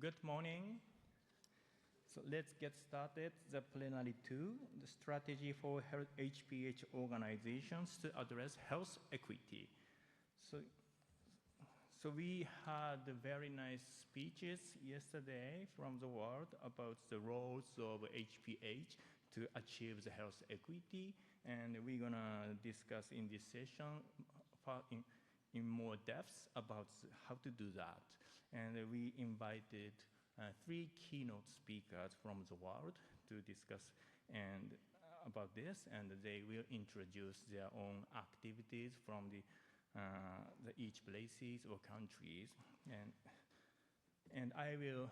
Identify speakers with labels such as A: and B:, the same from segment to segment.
A: Good morning. So let's get started. The Plenary 2, the strategy for HPH organizations to address health equity. So we had very nice speeches yesterday from the world about the roles of HPH to achieve the health equity, and we're gonna discuss in this session in more depth about how to do that. And we invited 3 keynote speakers from the world to discuss about this, and they will introduce their own activities from the each places or countries. And I will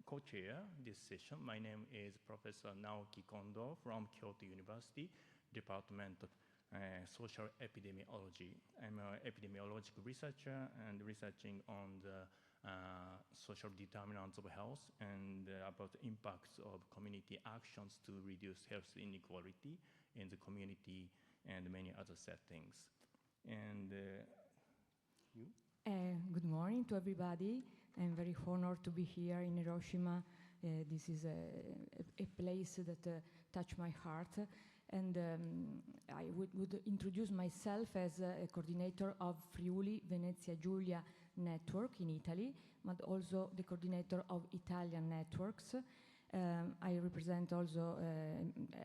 A: co-chair this session. My name is Professor Naoki Kondo from Kyoto University, Department of Social Epidemiology. I'm an epidemiological researcher and researching on the social determinants of health and about the impacts of community actions to reduce health inequality in the community and many other settings. And you?
B: Good morning to everybody. I'm very honored to be here in Hiroshima. This is a place that touched my heart. And I would introduce myself as a coordinator of Friuli Venezia Giulia network in Italy, but also the coordinator of Italian networks. I represent also,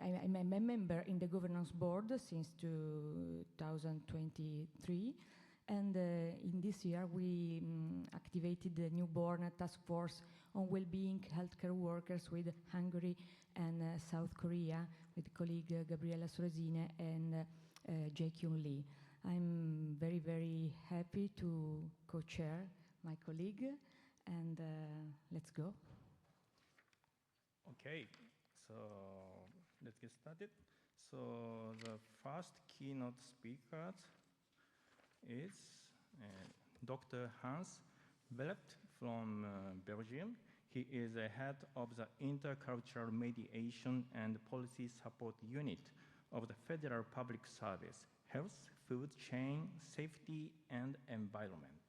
B: I'm a member in the governance board since 2023. And in this year, we activated the newborn task force on well-being healthcare workers with Hungary and South Korea, with colleague Gabriella Sorosine and Jae-Kyun Lee. I'm very, very happy to co-chair my colleague, and let's go.
A: Okay, so let's get started. So the first keynote speaker is Dr. Hans Bellept from Belgium. He is the head of the Intercultural Mediation and Policy Support Unit of the Federal Public Service, Health, Food Chain, Safety, and Environment.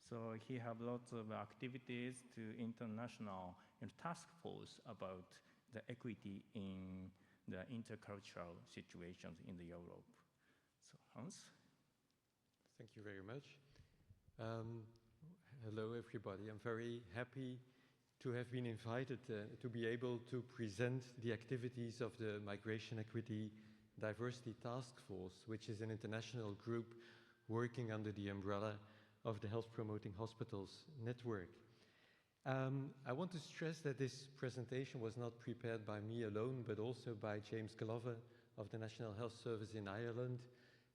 A: So he has lots of activities to international task force about the equity in the intercultural situations in Europe. So Hans?
C: Thank you very much. Hello, everybody. I'm very happy to have been invited to be able to present the activities of the Migration Equity Diversity Task Force, which is an international group working under the umbrella of the Health Promoting Hospitals Network. I want to stress that this presentation was not prepared by me alone, but also by James Glover of the National Health Service in Ireland,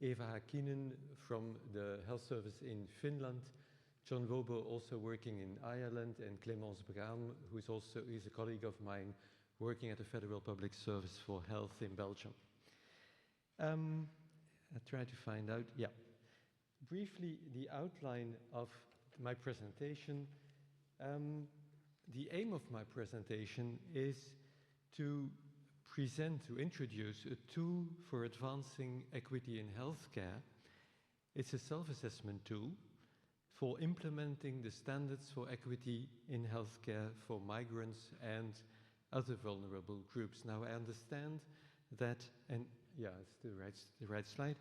C: Eva Hakkinen from the Health Service in Finland, John Wobo also working in Ireland, and Clémence Braam, who is a colleague of mine working at the Federal Public Service for Health in Belgium. I try to find out, yeah. Briefly, the outline of my presentation. The aim of my presentation is to introduce a tool for advancing equity in healthcare. It's a self-assessment tool for implementing the standards for equity in healthcare for migrants and other vulnerable groups. Now, I understand that, and yeah, it's the right slide.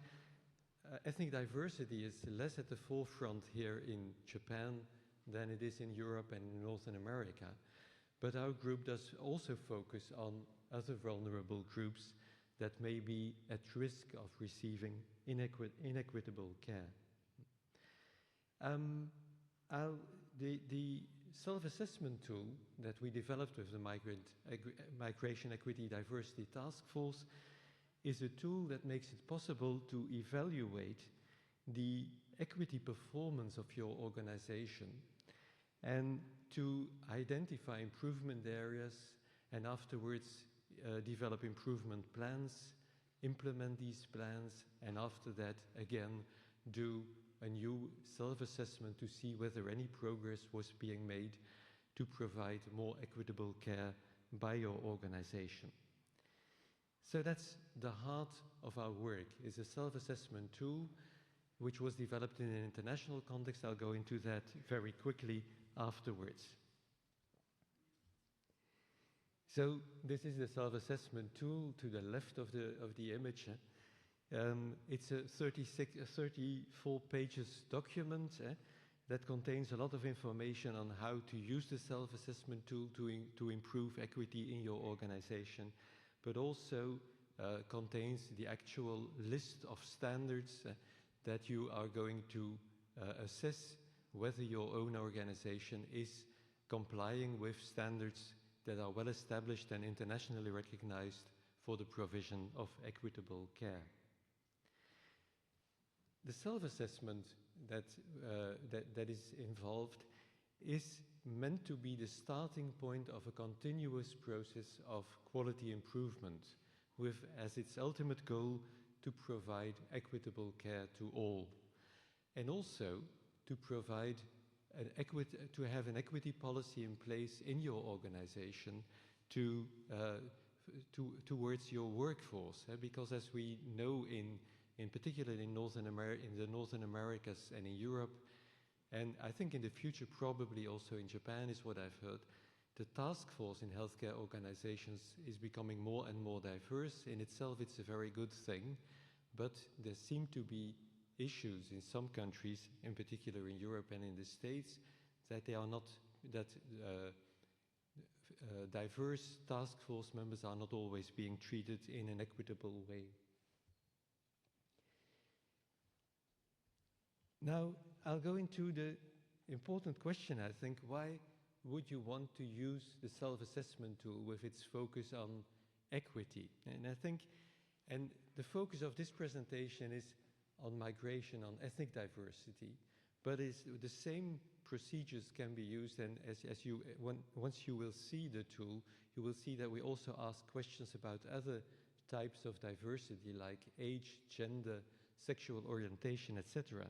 C: Ethnic diversity is less at the forefront here in Japan than it is in Europe and in Northern America. But our group does also focus on other vulnerable groups that may be at risk of receiving inequitable care. The self-assessment tool that we developed with the Migration Equity Diversity Task Force is a tool that makes it possible to evaluate the equity performance of your organization and to identify improvement areas and afterwards develop improvement plans, implement these plans, and after that, again, do a new self-assessment to see whether any progress was being made to provide more equitable care by your organization. So that's the heart of our work, is a self-assessment tool which was developed in an international context. I'll go into that very quickly afterwards. So this is the self-assessment tool to the left of the image. It's a 34 pages document that contains a lot of information on how to use the self-assessment tool to improve equity in your organization, but also contains the actual list of standards that you are going to assess whether your own organization is complying with standards that are well established and internationally recognized for the provision of equitable care. The self-assessment that is involved is meant to be the starting point of a continuous process of quality improvement, with as its ultimate goal to provide equitable care to all, and also to provide to have an equity policy in place in your organization towards your workforce, because as we know in particular in the Northern Americas and in Europe, and I think in the future probably also in Japan is what I've heard, the task force in healthcare organizations is becoming more and more diverse. In itself, it's a very good thing, but there seem to be issues in some countries, in particular in Europe and in the States, that they are not, that diverse task force members are not always being treated in an equitable way. Now, I'll go into the important question, I think. Why would you want to use the self-assessment tool with its focus on equity? And I think, and the focus of this presentation is on migration, on ethnic diversity, but the same procedures can be used, and once you will see the tool, you will see that we also ask questions about other types of diversity like age, gender, sexual orientation, etc.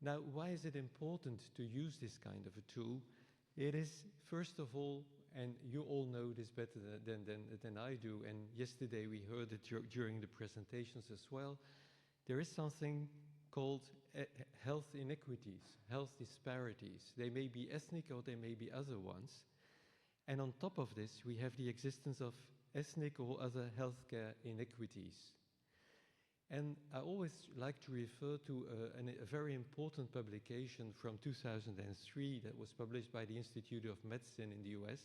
C: Now, why is it important to use this kind of a tool? It is, first of all, and you all know this better than I do, and yesterday we heard it during the presentations as well, there is something called health inequities, health disparities. They may be ethnic or they may be other ones. And on top of this, we have the existence of ethnic or other healthcare inequities. And I always like to refer to a very important publication from 2003 that was published by the Institute of Medicine in the US.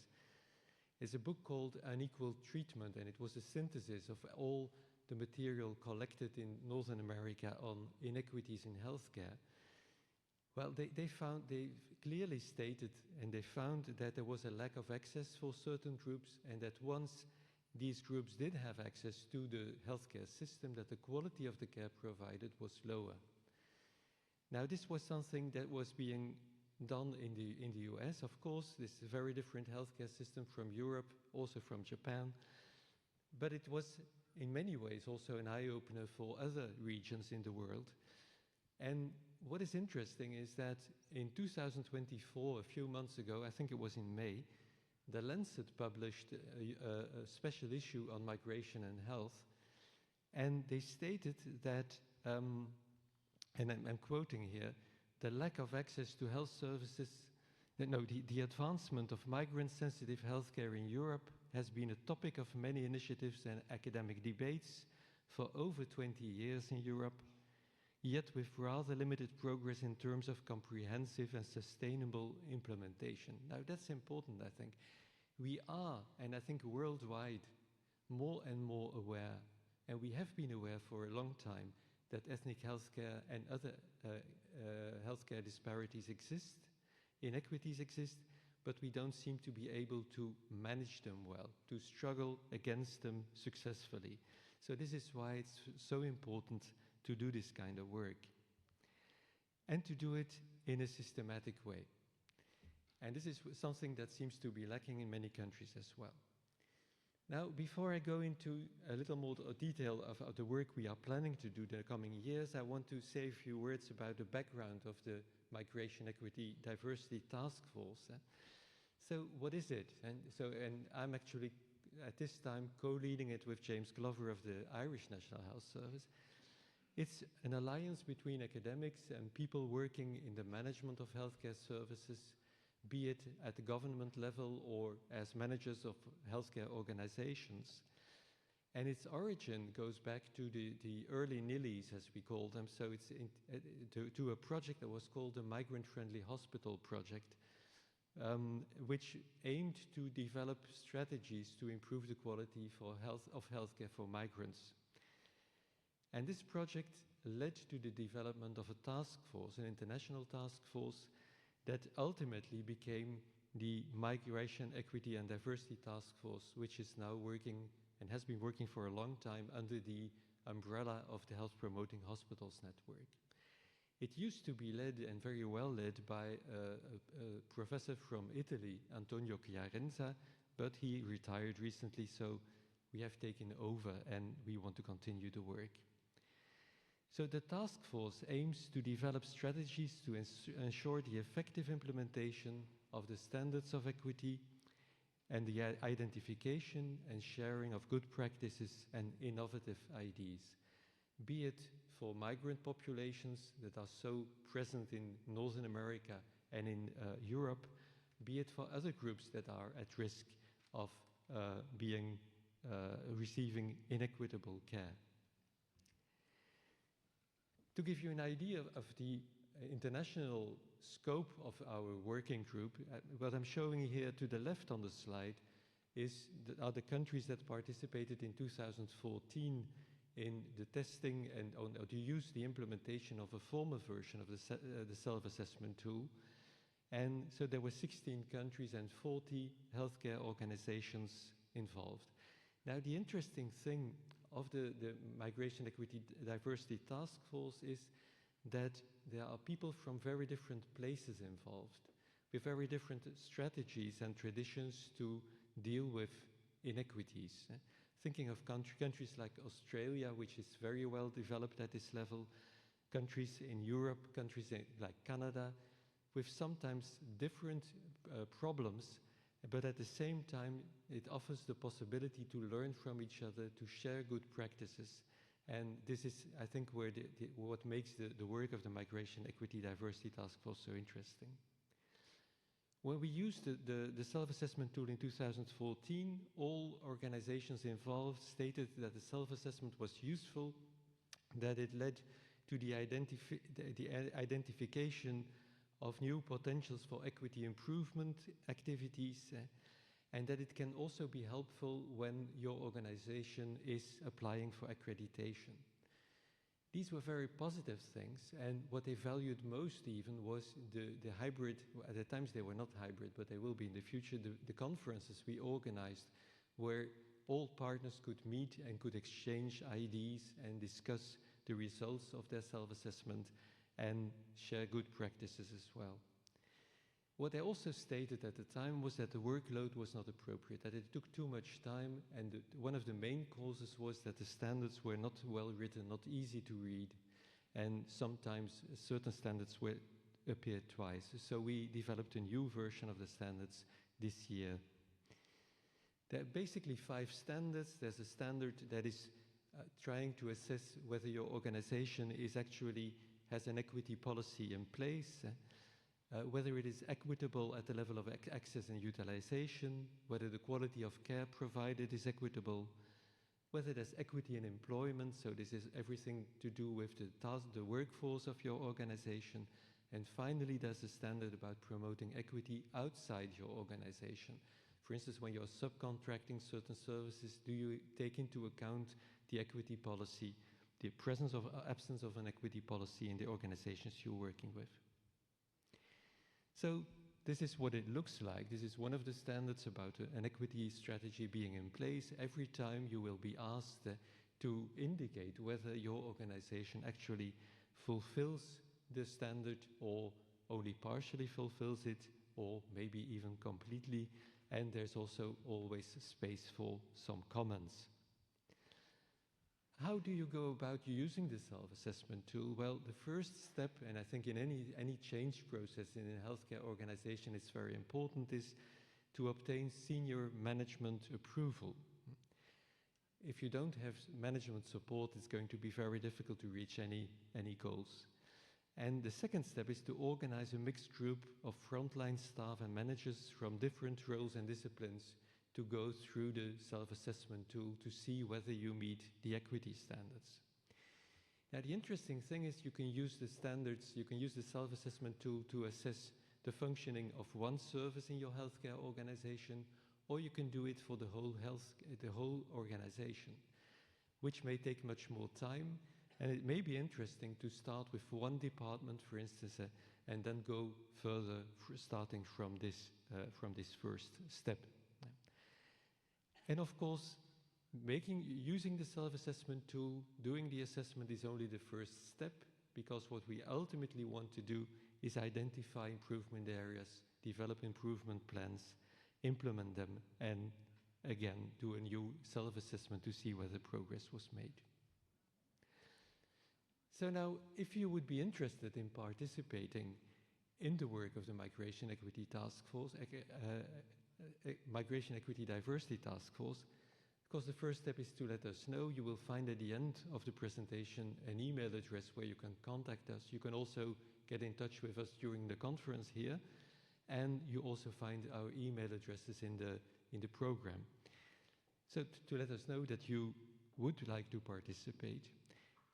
C: It's a book called Unequal Treatment, and it was a synthesis of all the material collected in Northern America on inequities in healthcare. Well, they clearly stated, and they found that there was a lack of access for certain groups, and that once these groups did have access to the healthcare system, that the quality of the care provided was lower. Now, this was something that was being done in the US. Of course, this is a very different healthcare system from Europe, also from Japan, but it was in many ways also an eye-opener for other regions in the world. And what is interesting is that in 2024, a few months ago, I think it was in May, The Lancet published a special issue on migration and health, and they stated that, and I'm quoting here, the lack of access to health services, the advancement of migrant-sensitive healthcare in Europe has been a topic of many initiatives and academic debates for over 20 years in Europe, yet with rather limited progress in terms of comprehensive and sustainable implementation. Now, that's important, I think. We are, and I think worldwide, more and more aware, and we have been aware for a long time, that ethnic healthcare and other healthcare disparities exist, inequities exist, but we don't seem to be able to manage them well, to struggle against them successfully. So this is why it's so important to do this kind of work, and to do it in a systematic way. And this is something that seems to be lacking in many countries as well. Now, before I go into a little more detail of the work we are planning to do the coming years, I want to say a few words about the background of the Migration, Equity, Diversity Task Force. So what is it? And I'm actually, at this time, co-leading it with James Glover of the Irish National Health Service. It's an alliance between academics and people working in the management of healthcare services, be it at the government level or as managers of healthcare organizations. And its origin goes back to the early NILIs, as we call them. So it's to a project that was called the Migrant-Friendly Hospital Project, which aimed to develop strategies to improve the quality of healthcare for migrants. And this project led to the development of a task force, an international task force, that ultimately became the Migration, Equity and Diversity Task Force, which is now working and has been working for a long time under the umbrella of the Health Promoting Hospitals Network. It used to be led, and very well led, by a professor from Italy, Antonio Chiarenza, but he retired recently, so we have taken over and we want to continue the work. So the task force aims to develop strategies to ensure the effective implementation of the standards of equity and the identification and sharing of good practices and innovative ideas, be it for migrant populations that are so present in Northern America and in Europe, be it for other groups that are at risk of receiving inequitable care. To give you an idea of the international scope of our working group, what I'm showing here to the left on the slide are the countries that participated in 2014 in the testing and to use the implementation of a formal version of the self-assessment tool. And so there were 16 countries and 40 healthcare organizations involved. Now, the interesting thing of the Migration, Equity, Diversity Task Force is that there are people from very different places involved, with very different strategies and traditions to deal with inequities. Thinking of countries like Australia, which is very well developed at this level, countries in Europe, countries like Canada, with sometimes different problems, but at the same time, it offers the possibility to learn from each other, to share good practices. And this is, I think, where what makes the work of the Migration, Equity, Diversity Task Force so interesting. When we used the self-assessment tool in 2014, all organizations involved stated that the self-assessment was useful, that it led to the identification of new potentials for equity improvement activities, and that it can also be helpful when your organization is applying for accreditation. These were very positive things, and what they valued most even was the hybrid, at the times they were not hybrid, but they will be in the future, the conferences we organized where all partners could meet and could exchange ideas and discuss the results of their self-assessment and share good practices as well. What they also stated at the time was that the workload was not appropriate, that it took too much time, and one of the main causes was that the standards were not well written, not easy to read, and sometimes certain standards appeared twice. So we developed a new version of the standards this year. There are basically 5 standards. There's a standard that is trying to assess whether your organization has an equity policy in place, whether it is equitable at the level of access and utilization, whether the quality of care provided is equitable, whether there's equity in employment, so this is everything to do with the workforce of your organization, and finally there's a standard about promoting equity outside your organization. For instance, when you're subcontracting certain services, do you take into account the equity policy, the presence or absence of an equity policy in the organizations you're working with? So this is what it looks like. This is one of the standards about an equity strategy being in place. Every time you will be asked to indicate whether your organization actually fulfills the standard or only partially fulfills it, or maybe even completely. And there's also always space for some comments. How do you go about using the self-assessment tool? Well, the first step, and I think in any change process in a healthcare organization it's very important, is to obtain senior management approval. If you don't have management support, it's going to be very difficult to reach any goals. And the second step is to organize a mixed group of frontline staff and managers from different roles and disciplines to go through the self-assessment tool to see whether you meet the equity standards. Now, the interesting thing is you can use the standards, you can use the self-assessment tool to assess the functioning of one service in your healthcare organization, or you can do it for the whole organization, which may take much more time. And it may be interesting to start with one department, for instance, and then go further, starting from this first step. And of course, using the self-assessment tool, doing the assessment is only the first step, because what we ultimately want to do is identify improvement areas, develop improvement plans, implement them, and again, do a new self-assessment to see whether progress was made. So now, if you would be interested in participating in the work of the Migration Equity Task Force, Migration Equity Diversity Task Force, of course, the first step is to let us know. You will find at the end of the presentation an email address where you can contact us. You can also get in touch with us during the conference here, and you also find our email addresses in the program. So to let us know that you would like to participate.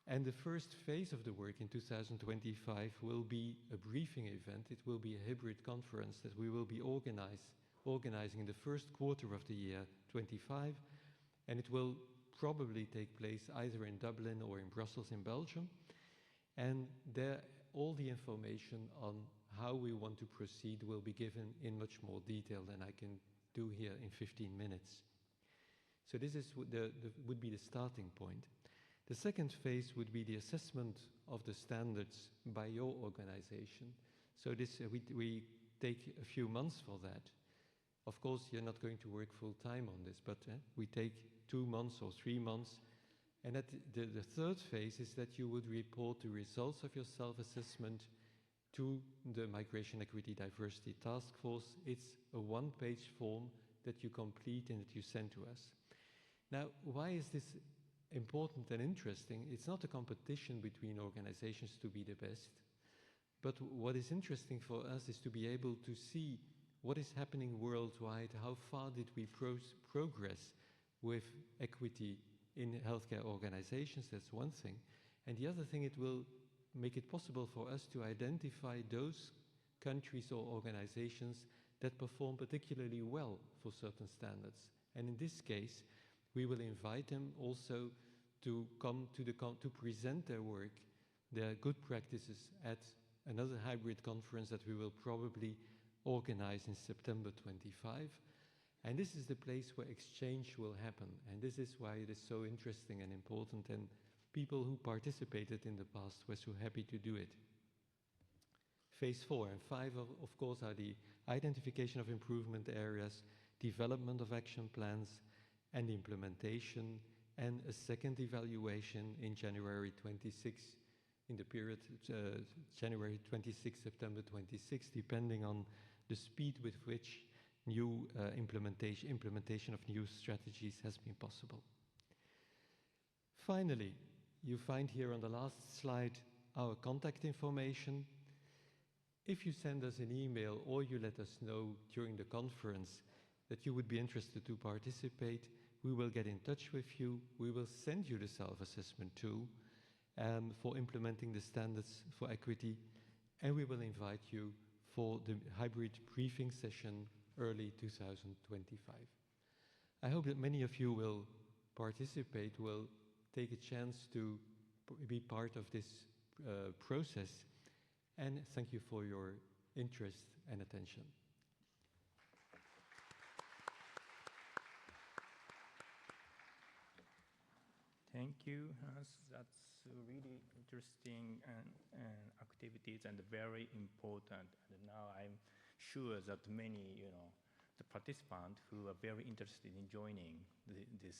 C: And the first phase of the work in 2025 will be a briefing event. It will be a hybrid conference that we will be organizing in the first quarter of the year 25, and it will probably take place either in Dublin or in Brussels in Belgium. And there, all the information on how we want to proceed will be given in much more detail than I can do here in 15 minutes. So this is would be the starting point. The second phase would be the assessment of the standards by your organization. So this we take a few months for that. Of course, you're not going to work full time on this, but we take 2 months or 3 months. And the third phase is that you would report the results of your self-assessment to the Migration Equity Diversity Task Force. It's a one-page form that you complete and that you send to us. Now, why is this important and interesting? It's not a competition between organizations to be the best, but what is interesting for us is to be able to see what is happening worldwide, how far did we progress with equity in healthcare organizations. That's one thing. And the other thing, it will make it possible for us to identify those countries or organizations that perform particularly well for certain standards. And in this case, we will invite them also to come to present their work, their good practices at another hybrid conference that we will probably organize in September 25. And this is the place where exchange will happen. And this is why it is so interesting and important. And people who participated in the past were so happy to do it. Phase 4 and 5, of course, are the identification of improvement areas, development of action plans, and implementation, and a second evaluation in January 26, in the period January 26, September 26, depending on the speed with which new implementation of new strategies has been possible. Finally, you find here on the last slide our contact information. If you send us an email or you let us know during the conference that you would be interested to participate, we will get in touch with you. We will send you the self-assessment tool for implementing the standards for equity, and we will invite you for the hybrid briefing session early 2025. I hope that many of you will participate, will take a chance to be part of this process, and thank you for your interest and attention.
A: Thank you, Hans. That's really interesting activities and very important. And now I'm sure that many, the participants who are very interested in joining this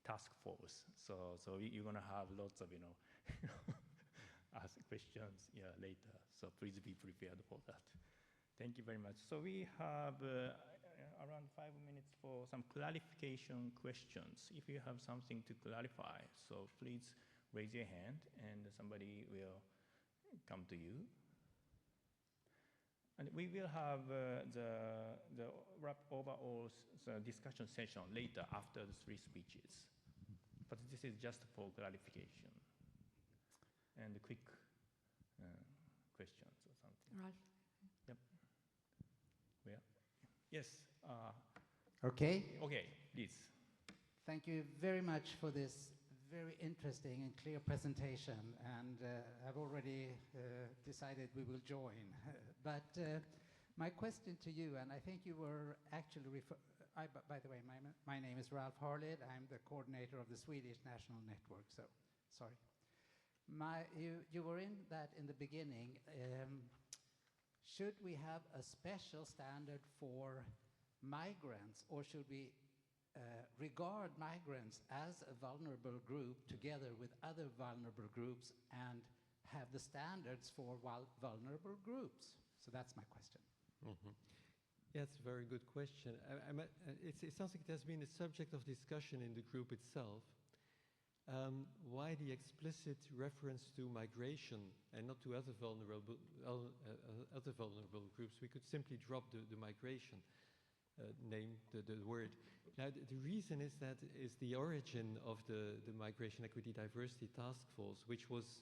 A: task force. So you're gonna have lots of, ask questions later. So please be prepared for that. Thank you very much. So we have around 5 minutes for some clarification questions. If you have something to clarify, so please raise your hand and somebody will come to you. And we will have the overall discussion session later after the 3 speeches. But this is just for clarification and quick questions or something.
B: Ralph.
A: Yep. Well, yes.
D: Okay.
A: Okay, please.
D: Thank you very much for this very interesting and clear presentation, and I've already decided we will join. But my question to you, and I think you were actually by the way, my name is Ralph Harlid. I'm the coordinator of the Swedish National Network, so sorry. You were in that in the beginning. Should we have a special standard for migrants, or should we regard migrants as a vulnerable group together with other vulnerable groups and have the standards for vulnerable groups? So that's my question.
C: Mm-hmm. Yeah, it's a very good question. It sounds like it has been a subject of discussion in the group itself. Why the explicit reference to migration and not to other vulnerable groups? We could simply drop the migration name, the word. Now, the reason is the origin of the Migration Equity Diversity Task Force, which was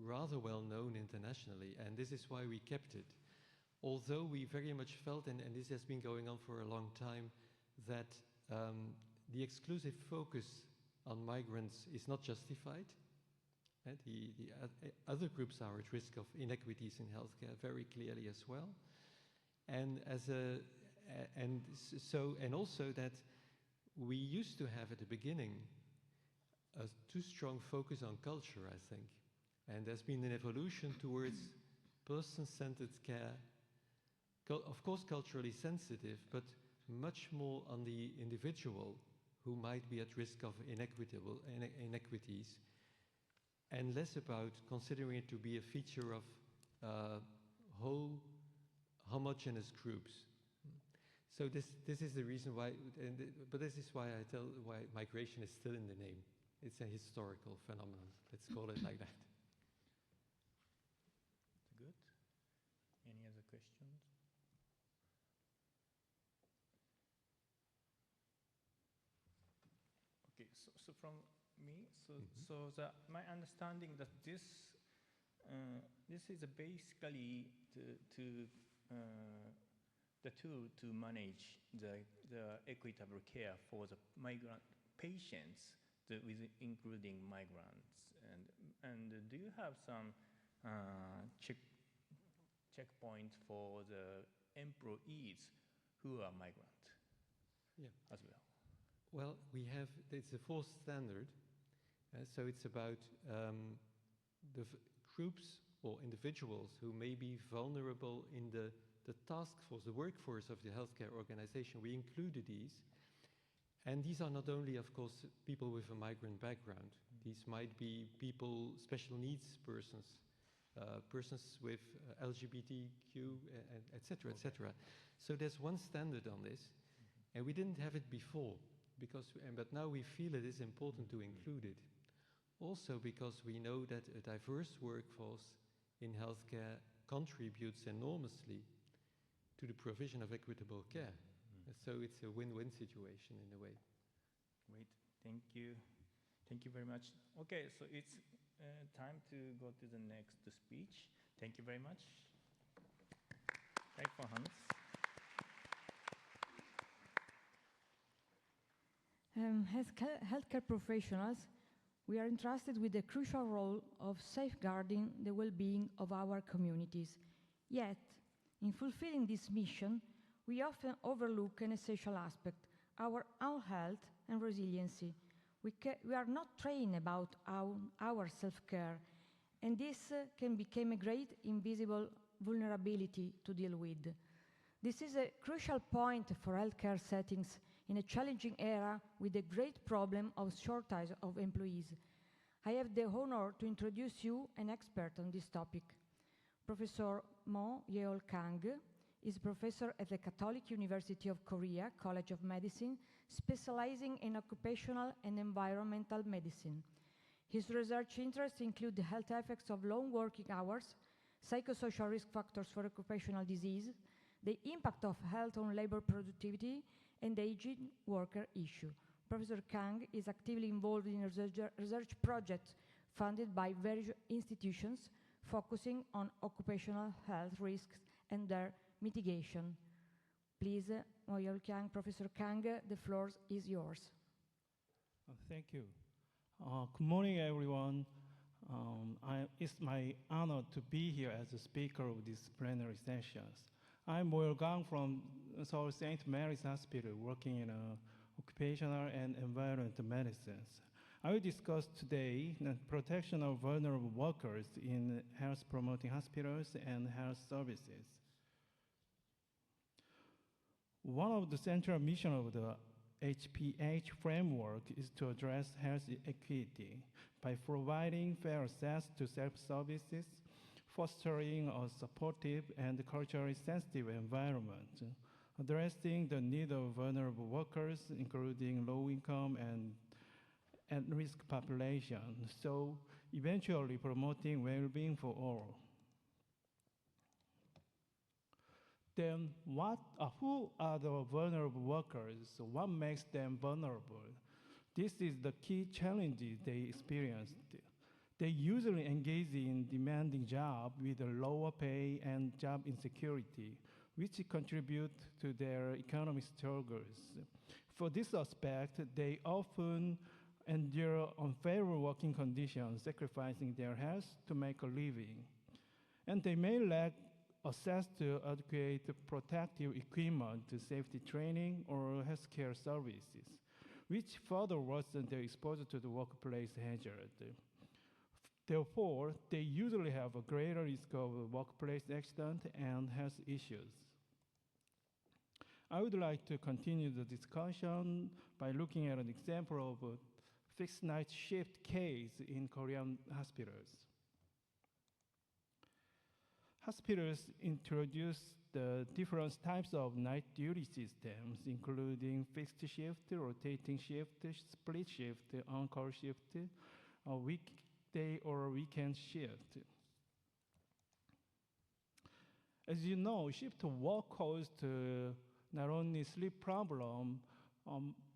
C: rather well known internationally, and this is why we kept it. Although we very much felt, and this has been going on for a long time, that the exclusive focus on migrants is not justified. The other groups are at risk of inequities in healthcare very clearly as well. And also that we used to have at the beginning a too strong focus on culture, I think. And there's been an evolution towards person-centered care, of course culturally sensitive, but much more on the individual who might be at risk of inequities, and less about considering it to be a feature of whole homogeneous groups. So this is the reason why, but this is why why migration is still in the name. It's a historical phenomenon. Let's call it like that.
A: Good. Any other questions? Okay, so from me, my understanding that this is basically the tool to manage the equitable care for the migrant patients, including migrants. And do you have some checkpoint for the employees who are migrant as well?
C: Well, it's a fourth standard, so it's about the groups or individuals who may be vulnerable in the task force, the workforce of the healthcare organization. We included these, and these are not only, of course, people with a migrant background. These might be people, special needs persons, persons with LGBTQ, etc., etc. So there's one standard on this, and we didn't have it before. But now we feel it is important to include it. Also because we know that a diverse workforce in healthcare contributes enormously to the provision of equitable care. So it's a win-win situation in a way.
A: Great, thank you. Thank you very much. Okay, so it's time to go to the next speech. Thank you very much. Thank you, Hans.
B: As healthcare professionals, we are entrusted with the crucial role of safeguarding the well-being of our communities. Yet, in fulfilling this mission, we often overlook an essential aspect, our own health and resiliency. We are not trained about our self-care, and this can become a great invisible vulnerability to deal with. This is a crucial point for healthcare settings in a challenging era with a great problem of shortage of employees. I have the honor to introduce you an expert on this topic. Professor Mo Yeol Kang is professor at the Catholic University of Korea College of Medicine, specializing in occupational and environmental medicine. His research interests include the health effects of long working hours, psychosocial risk factors for occupational disease, the impact of health on labor productivity, and the aging worker issue. Professor Kang is actively involved in research projects funded by various institutions focusing on occupational health risks and their mitigation. Please, Professor Kang, the floor is yours.
A: Thank you. Good morning, everyone. It's my honor to be here as a speaker of these plenary sessions. I'm Will Gang from Seoul St. Mary's Hospital, working in occupational and environmental medicines. I will discuss today the protection of vulnerable workers in health-promoting hospitals and health services. One of the central missions of the HPH framework is to address health equity by providing fair access to self-services, fostering a supportive and culturally sensitive environment, addressing the need of vulnerable workers, including low-income and at-risk population, so eventually promoting well-being for all. Then who are the vulnerable workers? What makes them vulnerable? This is the key challenges they experienced. They usually engage in demanding jobs with a lower pay and job insecurity, which contribute to their economic struggles. For this aspect, they often endure unfavorable working conditions, sacrificing their health to make a living. And they may lack access to adequate protective equipment, safety training, or healthcare services, which further worsen their exposure to the workplace hazard. Therefore, they usually have a greater risk of workplace accident and health issues. I would like to continue the discussion by looking at an example of a fixed night shift case in Korean hospitals. Hospitals introduced the different types of night duty systems, including fixed shift, rotating shift, split shift, on-call shift, a weekday or weekend shift. As you know, shift work caused not only sleep problem,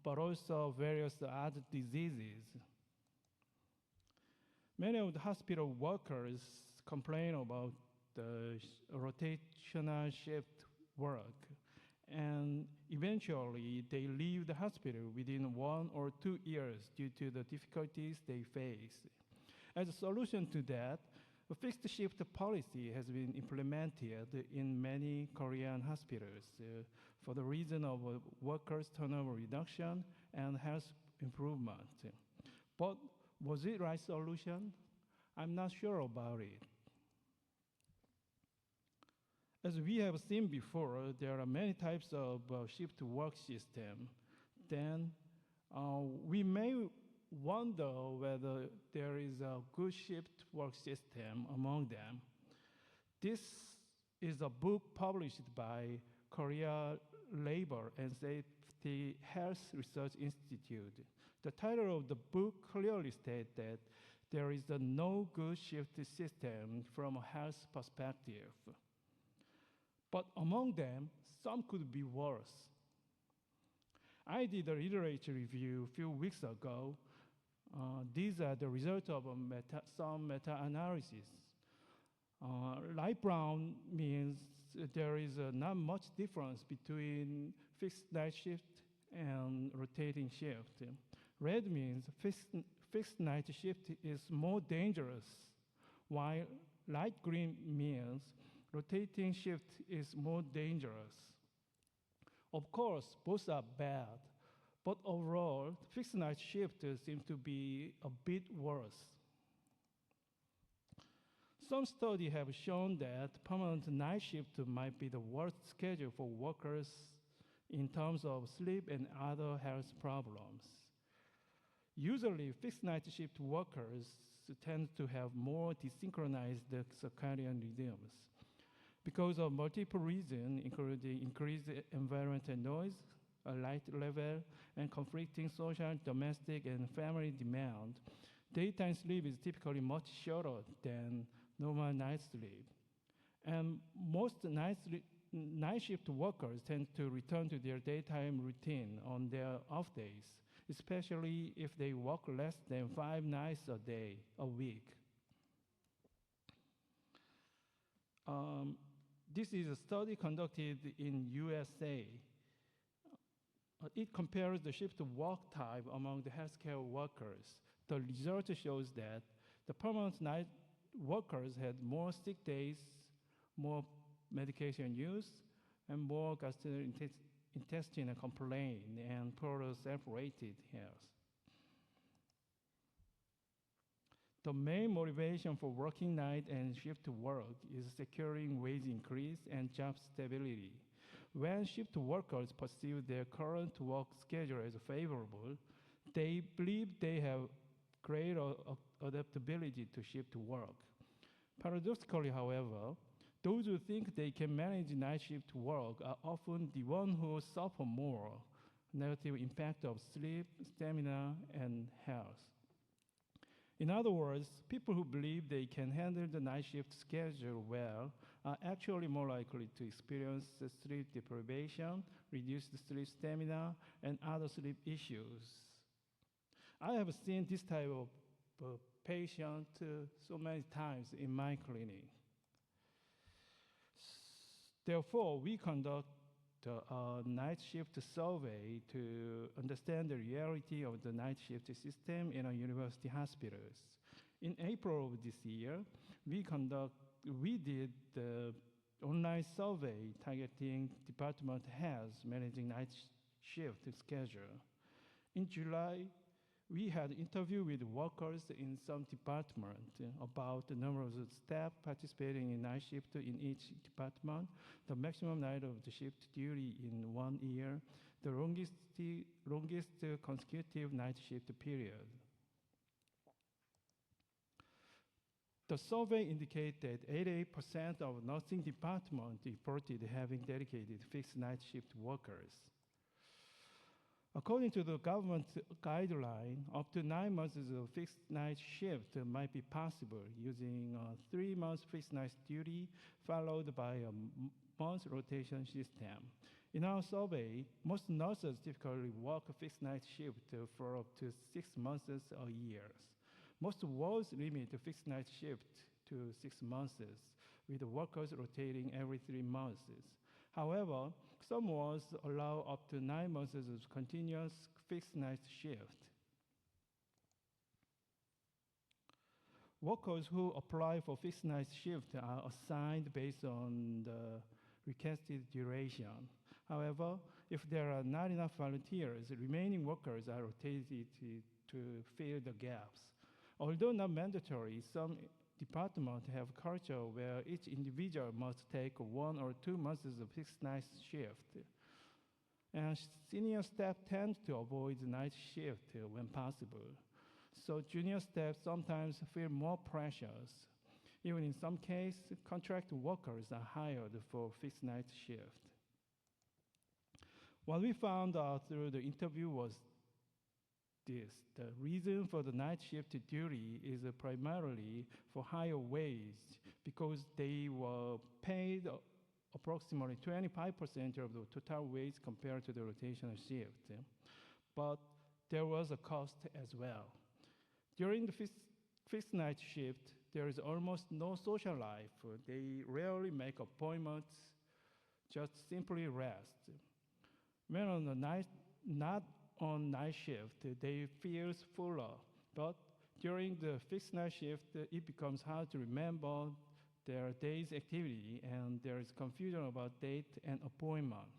A: but also various other diseases. Many of the hospital workers complain about the rotational shift work, and eventually they leave the hospital within 1 or 2 years due to the difficulties they face. As a solution to that, a fixed shift policy has been implemented in many Korean hospitals for the reason of workers' turnover reduction and health improvement. But was it the right solution? I'm not sure about it. As we have seen before, there are many types of shift work system. Then we may wonder whether there is a good shift work system among them. This is a book published by Korea Labor and Safety Health Research Institute. The title of the book clearly states that there is no good shift system from a health perspective. But among them, some could be worse. I did a literature review a few weeks ago. These are the results of some meta-analysis. Light brown means there is not much difference between fixed night shift and rotating shift. Red means fixed night shift is more dangerous, while light green means rotating shift is more dangerous. Of course, both are bad, but overall, fixed night shift seems to be a bit worse. Some studies have shown that permanent night shift might be the worst schedule for workers in terms of sleep and other health problems. Usually, fixed night shift workers tend to have more desynchronized circadian rhythms. Because of multiple reasons, including increased environmental noise, a light level, and conflicting social, domestic, and family demand,
E: Daytime sleep is typically much shorter than normal night sleep. And most night shift workers tend to return to their daytime routine on their off days, especially if they work less than 5 nights a week. This is a study conducted in USA. It compares the shift work type among the healthcare workers. The result shows that the permanent night workers had more sick days, more medication use, and more gastrointestinal complaint and poorer self-rated health. The main motivation for working night and shift work is securing wage increase and job stability. When shift workers perceive their current work schedule as favorable, they believe they have greater adaptability to shift work. Paradoxically, however, those who think they can manage night shift work are often the ones who suffer more negative impact of sleep, stamina, and health. In other words, people who believe they can handle the night shift schedule well are actually more likely to experience sleep deprivation, reduced sleep stamina, and other sleep issues. I have seen this type of patient so many times in my clinic. Therefore, we conduct a night shift survey to understand the reality of the night shift system in our university hospitals. In April of this year, we did the online survey targeting department heads managing night shift schedule. In July, we had interview with workers in some department about the number of staff participating in night shift in each department, the maximum night of the shift duty in 1 year, the longest consecutive night shift period. The survey indicated that 88% of nursing department reported having dedicated fixed night shift workers. According to the government guideline, up to 9 months of fixed night shift might be possible using a 3-month fixed night duty followed by a month rotation system. In our survey, most nurses typically work a fixed night shift for up to 6 months a year. Most wards limit the fixed night shift to 6 months, with the workers rotating every 3 months. However, some wards allow up to 9 months of continuous fixed night shift. Workers who apply for fixed night shift are assigned based on the requested duration. However, if there are not enough volunteers, remaining workers are rotated to fill the gaps. Although not mandatory, some departments have culture where each individual must take 1 or 2 months of fixed night shift. And senior staff tend to avoid the night shift when possible. So junior staff sometimes feel more pressures. Even in some cases, contract workers are hired for fixed night shift. What we found out through the interview was this: the reason for the night shift duty is primarily for higher wage because they were paid approximately 25% of the total wage compared to the rotational shift. But there was a cost as well. During the fixed night shift, there is almost no social life. They rarely make appointments, just simply rest. When on the not on night shift, they feel fuller. But during the fixed night shift, it becomes hard to remember their day's activity, and there is confusion about date and appointment.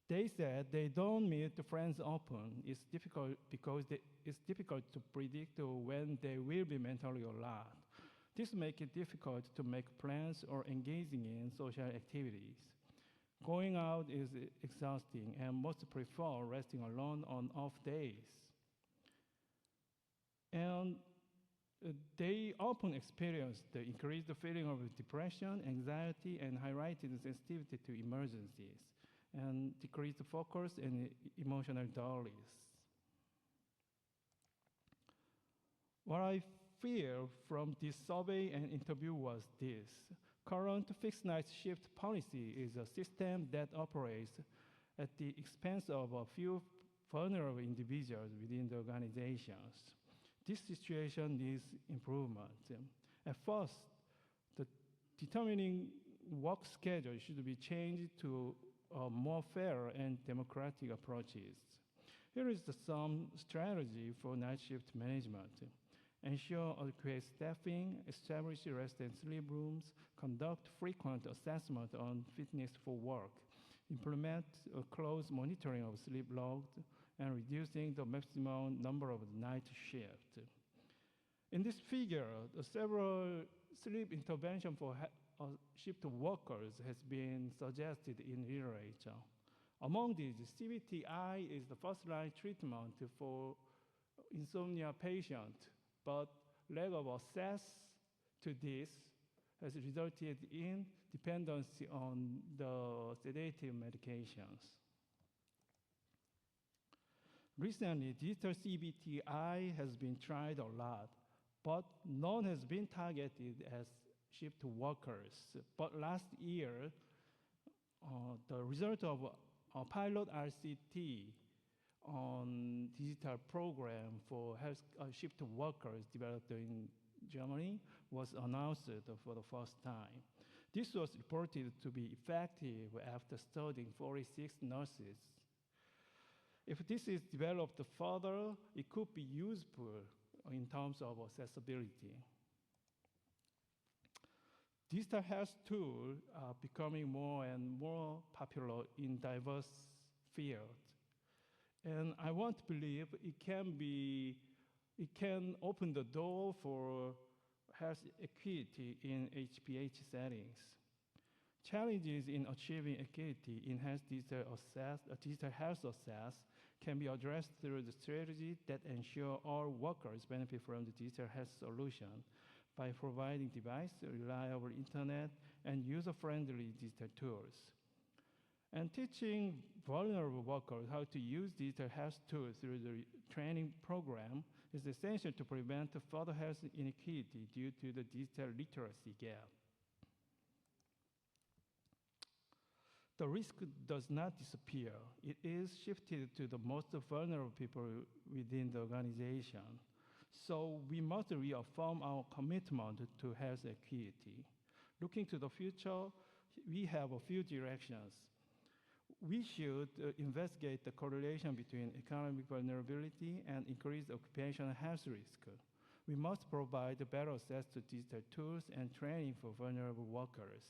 E: They said they don't meet the friends often. It's difficult because it's difficult to predict when they will be mentally alive. This makes it difficult to make plans or engaging in social activities. Going out is exhausting, and most prefer resting alone on off days. And they often experience the increased feeling of depression, anxiety, and heightened sensitivity to emergencies, and decreased focus and emotional dullness. What I fear from this survey and interview was this. Current fixed night shift policy is a system that operates at the expense of a few vulnerable individuals within the organizations. This situation needs improvement. At first, the determining work schedule should be changed to more fair and democratic approaches. Here is some strategy for night shift management. Ensure adequate staffing, establish rest and sleep rooms, conduct frequent assessment on fitness for work, implement a close monitoring of sleep logs, and reducing the maximum number of night shifts. In this figure, several sleep intervention for shift workers has been suggested in literature. Among these, CBTI is the first-line treatment for insomnia patients, but lack of access to this has resulted in dependency on the sedative medications. Recently, digital CBTI has been tried a lot, but none has been targeted as shift workers. But last year, the result of a pilot RCT on digital program for health shift workers developed in Germany was announced for the first time. This was reported to be effective after studying 46 nurses. If this is developed further, it could be useful in terms of accessibility. Digital health tools are becoming more and more popular in diverse fields. And I want to believe it can open the door for health equity in HPH settings. Challenges in achieving equity in digital health access can be addressed through the strategy that ensure all workers benefit from the digital health solution by providing device, reliable internet, and user-friendly digital tools. And teaching vulnerable workers how to use digital health tools through the training program is essential to prevent further health inequity due to the digital literacy gap. The risk does not disappear. It is shifted to the most vulnerable people within the organization. So we must reaffirm our commitment to health equity. Looking to the future, we have a few directions. We should investigate the correlation between economic vulnerability and increased occupational health risk. We must provide better access to digital tools and training for vulnerable workers.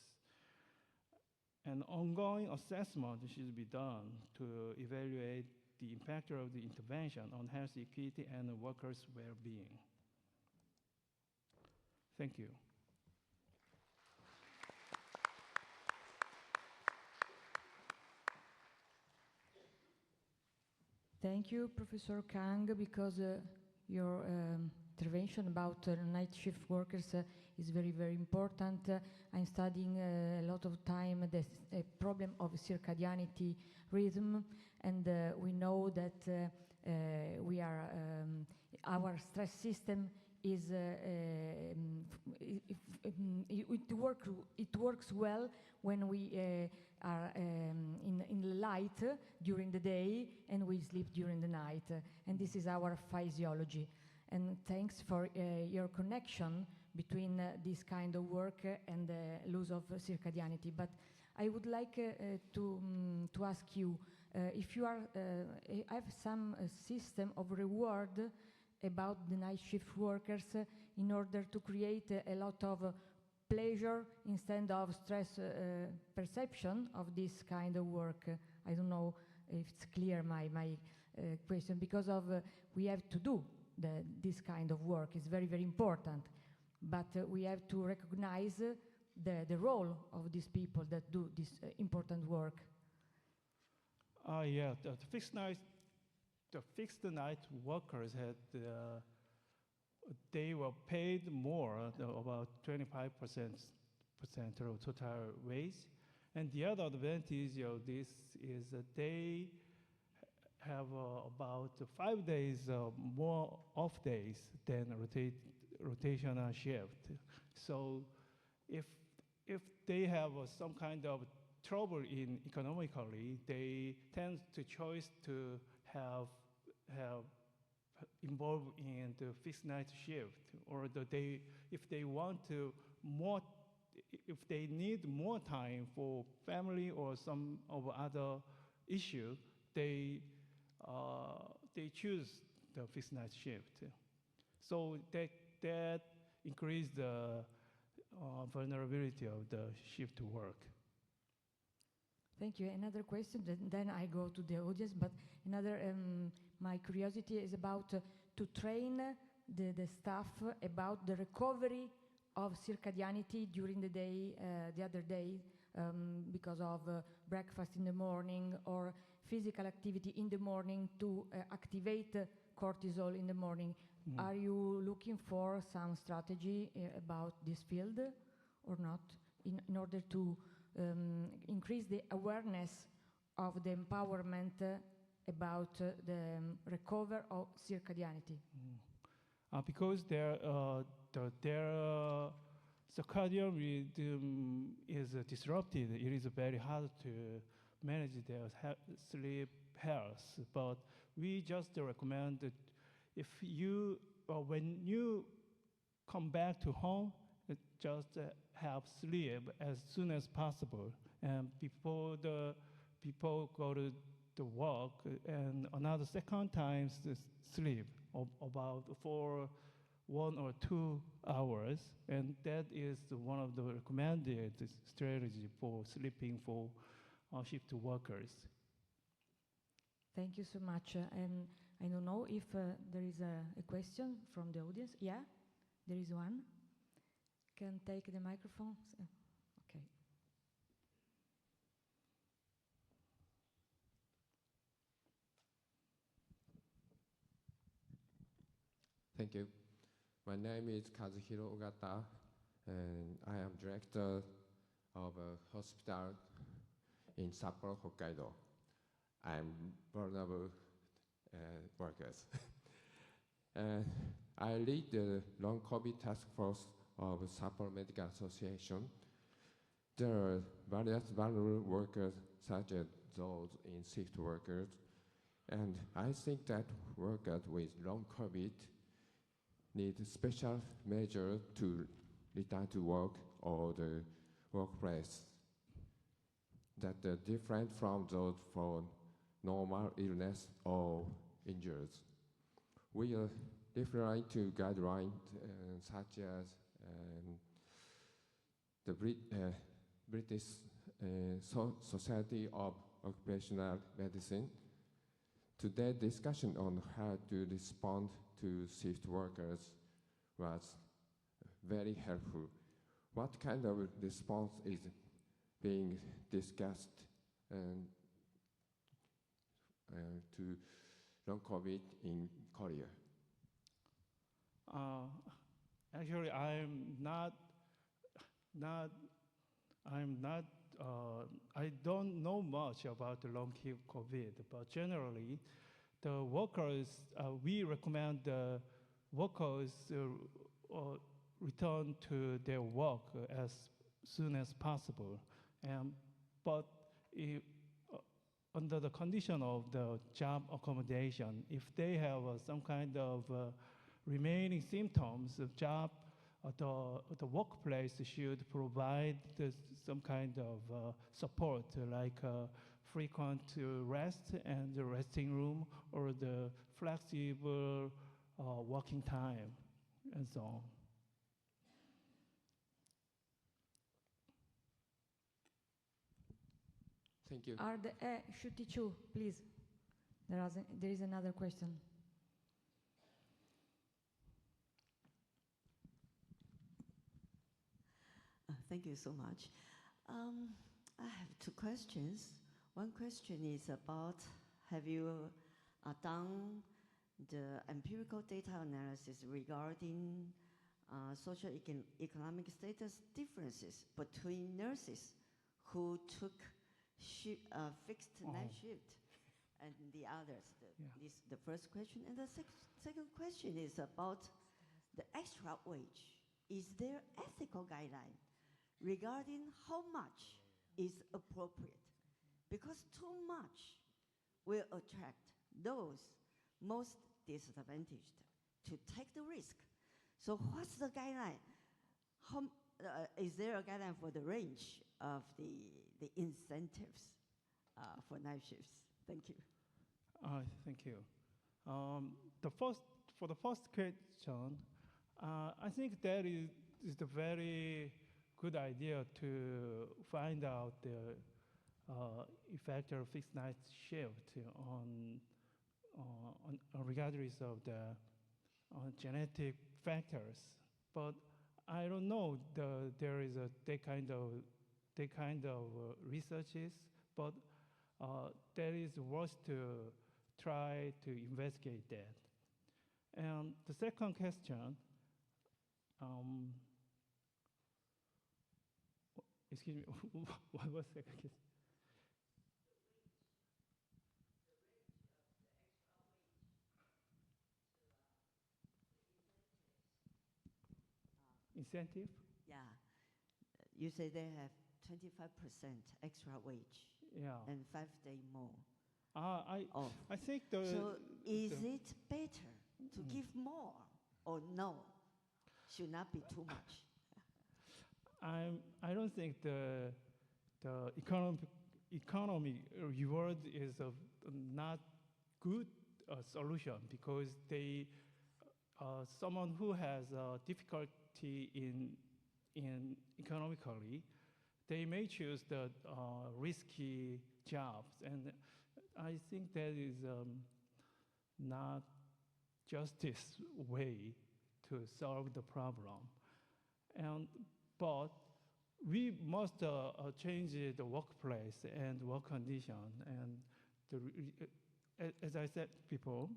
E: An ongoing assessment should be done to evaluate the impact of the intervention on health equity and workers' well-being. Thank you.
B: Thank you, Professor Kang, because your intervention about night shift workers is very, very important. I'm studying a lot of time the problem of circadianity rhythm, and we know that our stress system is it works well when we are in the light during the day and we sleep during the night, and this is our physiology. And thanks for your connection between this kind of work and the loss of circadianity. But I would like to ask you if you have some system of reward about the night shift workers in order to create a lot of pleasure instead of stress perception of this kind of work. I don't know if it's clear my question, because of we have to do this kind of work. It's very, very important, but we have to recognize the role of these people that do this important work.
E: Yeah, the fixed night workers they were paid more, about 25% of total wage. And the other advantage of this is that they have about 5 days more off days than rotational shift. So if they have some kind of trouble in economically, they tend to choose to have involved in the fixed night shift, or if they want to if they need more time for family or some of other issue, they choose the fixed night shift. So that increase the vulnerability of the shift work.
B: Thank you. Another question, then I go to the audience, but another, my curiosity is about to train the staff about the recovery of circadianity during the day, the other day, because of breakfast in the morning or physical activity in the morning to activate cortisol in the morning. Are you looking for some strategy about this field or not in order to increase the awareness of the empowerment about the recovery of circadianity?
E: Because their circadian rhythm is disrupted, it is very hard to manage their sleep health. But we just recommend that if you, when you come back to home, just have sleep as soon as possible, and before the people go to the work, and another second time sleep about for 1 or 2 hours, and that is one of the recommended strategy for sleeping for shift workers.
B: Thank you so much. And I don't know if there is a question from the audience. Yeah, there is one. Can take the microphone. Okay.
F: Thank you. My name is Kazuhiro Ogata, and I am director of a hospital in Sapporo, Hokkaido. I'm vulnerable workers. I lead the long COVID task force of Sapporo Medical Association. There are various vulnerable workers, such as those in shift workers, and I think that workers with long COVID need special measures to return to work or the workplace that are different from those for normal illness or injuries. We are referring to guidelines such as the British Society of Occupational Medicine. Today's discussion on how to respond to shift workers was very helpful. What kind of response is being discussed to long COVID in Korea?
E: Actually, I don't know much about the long COVID, but generally, the workers, we recommend the workers return to their work as soon as possible. But under the condition of the job accommodation, if they have some kind of remaining symptoms of job, the workplace should provide some kind of support, like frequent rest and the resting room, or the flexible working time, and so on.
F: Thank you.
B: Shutichu, please. There is another question.
G: Thank you so much. I have 2 questions. One question is about, have you done the empirical data analysis regarding socio-economic status differences between nurses who took fixed night shift and the others.
E: Yeah.
G: This is the first question. And the second question is about the extra wage. Is there ethical guideline regarding how much is appropriate? Because too much will attract those most disadvantaged to take the risk. So what's the guideline? Is there a guideline for the range of the incentives for night shifts? Thank you.
E: Thank you. For the first question, I think that is a very good idea to find out the effect of fixed night shift regardless of the genetic factors. But I don't know there is that kind of researches, but that is worth to try to investigate that. And the second question, excuse me, what was the second question? Incentive?
G: Yeah. You say they have 25% extra wage
E: Yeah.
G: and 5 day more.
E: I think
G: So is it better to give more or no? Should not be too much.
E: I don't think the economy reward is a not good solution, because someone who has difficulty in economically, they may choose the risky jobs, and I think that is not justice way to solve the problem. But we must change the workplace and work condition, and as I said before,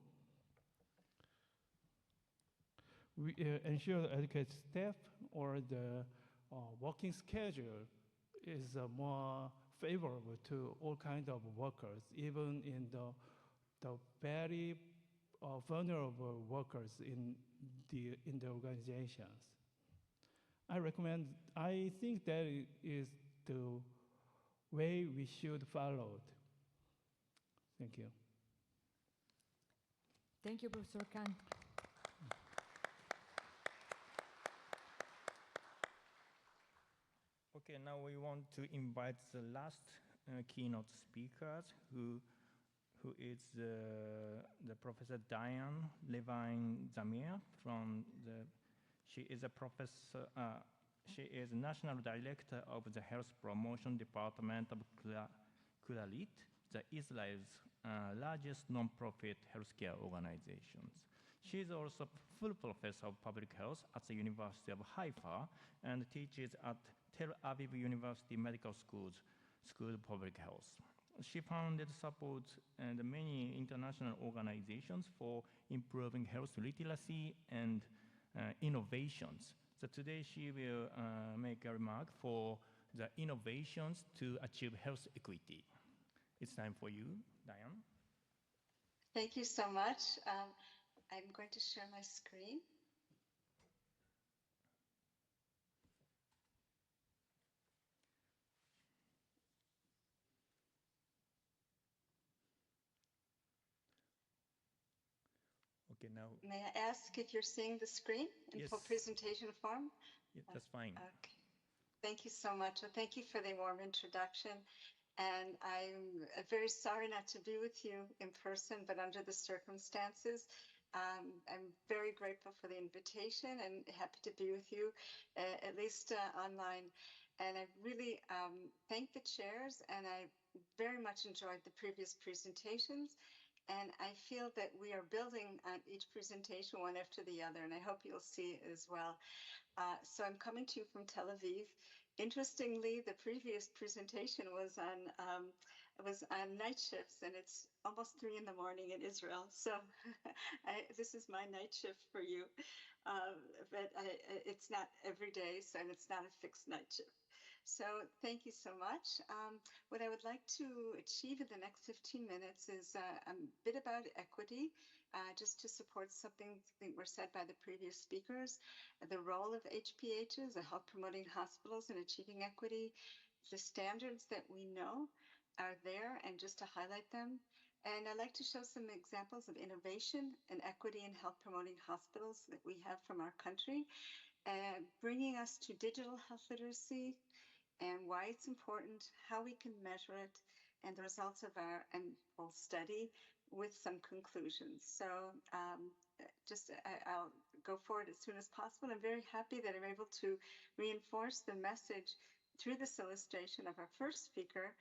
E: we ensure the educated staff or the working schedule is more favorable to all kinds of workers, even in the very vulnerable workers in the organizations. I think that is the way we should follow. Thank you.
B: Thank you, Professor Khan.
A: Okay, now we want to invite the last keynote speakers, who is the Professor Diane Levine-Zamir from the. She is a professor. She is National Director of the Health Promotion Department of Clalit, the Israel's largest non-profit healthcare organization. She is also full professor of public health at the University of Haifa and teaches at Tel Aviv University Medical School of Public Health. She founded, supports, and many international organizations for improving health literacy and innovations. So today she will make a remark for the innovations to achieve health equity. It's time for you, Diane.
H: Thank you so much. I'm going to share my screen.
A: Okay, now.
H: May I ask if you're seeing the screen in
A: Yes.
H: full presentation form?
A: Yeah, that's fine.
H: Okay. Thank you so much. Well, thank you for the warm introduction. And I'm very sorry not to be with you in person, but under the circumstances, I'm very grateful for the invitation and happy to be with you, at least online. And I really thank the chairs, and I very much enjoyed the previous presentations. And I feel that we are building on each presentation one after the other, and I hope you'll see as well. So I'm coming to you from Tel Aviv. Interestingly, the previous presentation was on night shifts, and it's almost 3 in the morning in Israel. So this is my night shift for you, but it's not every day, so it's not a fixed night shift. So thank you so much. What I would like to achieve in the next 15 minutes is a bit about equity, just to support something that were said by the previous speakers. The role of HPHs, the health promoting hospitals in achieving equity, the standards that we know are there, and just to highlight them. And I'd like to show some examples of innovation and equity in health promoting hospitals that we have from our country, bringing us to digital health literacy, and why it's important, how we can measure it, and the results of our and we'll study with some conclusions. So I'll go forward as soon as possible. I'm very happy that I'm able to reinforce the message through this illustration of our first speaker,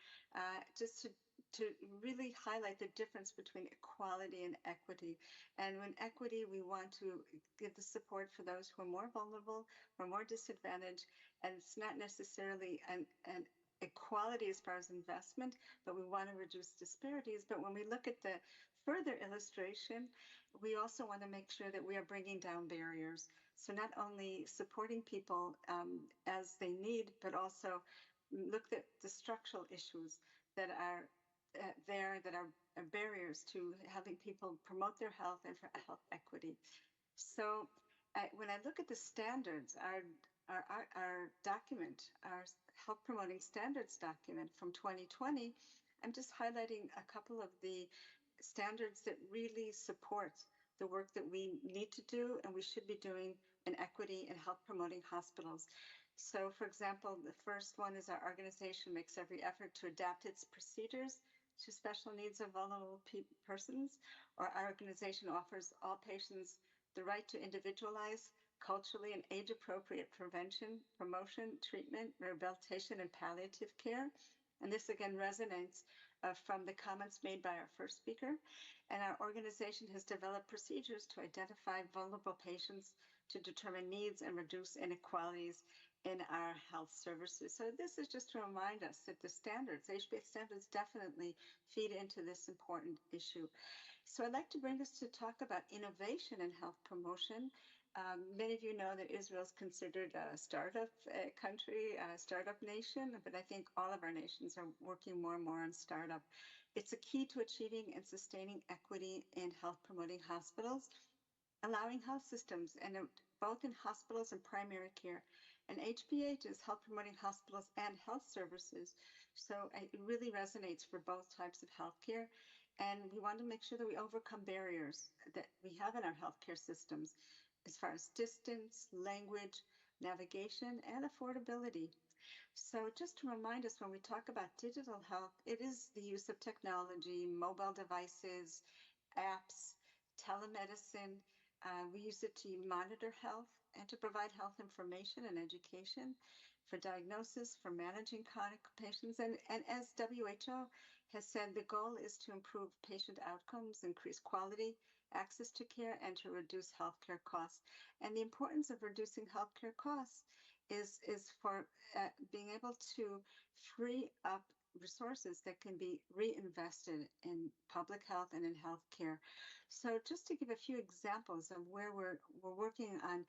H: just to really highlight the difference between equality and equity. And when equity, we want to give the support for those who are more vulnerable, who are more disadvantaged, and it's not necessarily an equality as far as investment, but we want to reduce disparities. But when we look at the further illustration, we also want to make sure that we are bringing down barriers. So not only supporting people as they need, but also look at the structural issues that are there, that are barriers to having people promote their health and for health equity. So when I look at the standards, our document, our health promoting standards document from 2020, I'm just highlighting a couple of the standards that really support the work that we need to do and we should be doing in equity and health promoting hospitals. So, for example, the first one is our organization makes every effort to adapt its procedures to special needs of vulnerable persons, or our organization offers all patients the right to individualize, culturally and age-appropriate prevention, promotion, treatment, rehabilitation, and palliative care. And this again resonates from the comments made by our first speaker. And our organization has developed procedures to identify vulnerable patients, to determine needs and reduce inequalities in our health services. So this is just to remind us that the standards, HPH standards, definitely feed into this important issue. So I'd like to bring us to talk about innovation in health promotion. Many of you know that Israel is considered a startup country, a startup nation, but I think all of our nations are working more and more on startup. It's a key to achieving and sustaining equity in health promoting hospitals, allowing health systems, and both in hospitals and primary care. And HPH is health promoting hospitals and health services. So it really resonates for both types of healthcare. And we want to make sure that we overcome barriers that we have in our healthcare systems as far as distance, language, navigation, and affordability. So just to remind us, when we talk about digital health, it is the use of technology, mobile devices, apps, telemedicine. We use it to monitor health and to provide health information and education, for diagnosis, for managing chronic patients. And as WHO has said, the goal is to improve patient outcomes, increase quality, access to care, and to reduce healthcare costs. And the importance of reducing healthcare costs is for being able to free up resources that can be reinvested in public health and in healthcare. So just to give a few examples of where we're working on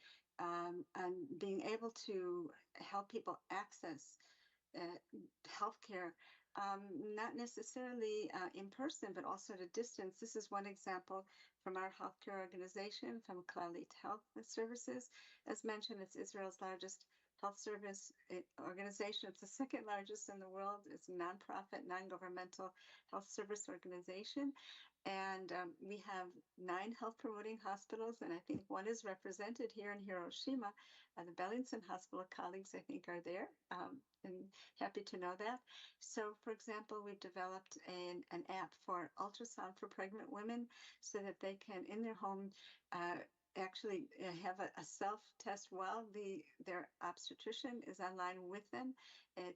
H: being able to help people access healthcare, not necessarily in person, but also at a distance. This is one example from our healthcare organization, from Clalit Health Services. As mentioned, it's Israel's largest health service organization. It's the second largest in the world. It's a nonprofit, non-governmental health service organization. And we have 9 health promoting hospitals, and I think one is represented here in Hiroshima. The Bellington Hospital colleagues, I think, are there, and happy to know that. So, for example, we've developed an app for ultrasound for pregnant women so that they can, in their home, actually have a self-test while their obstetrician is online with them,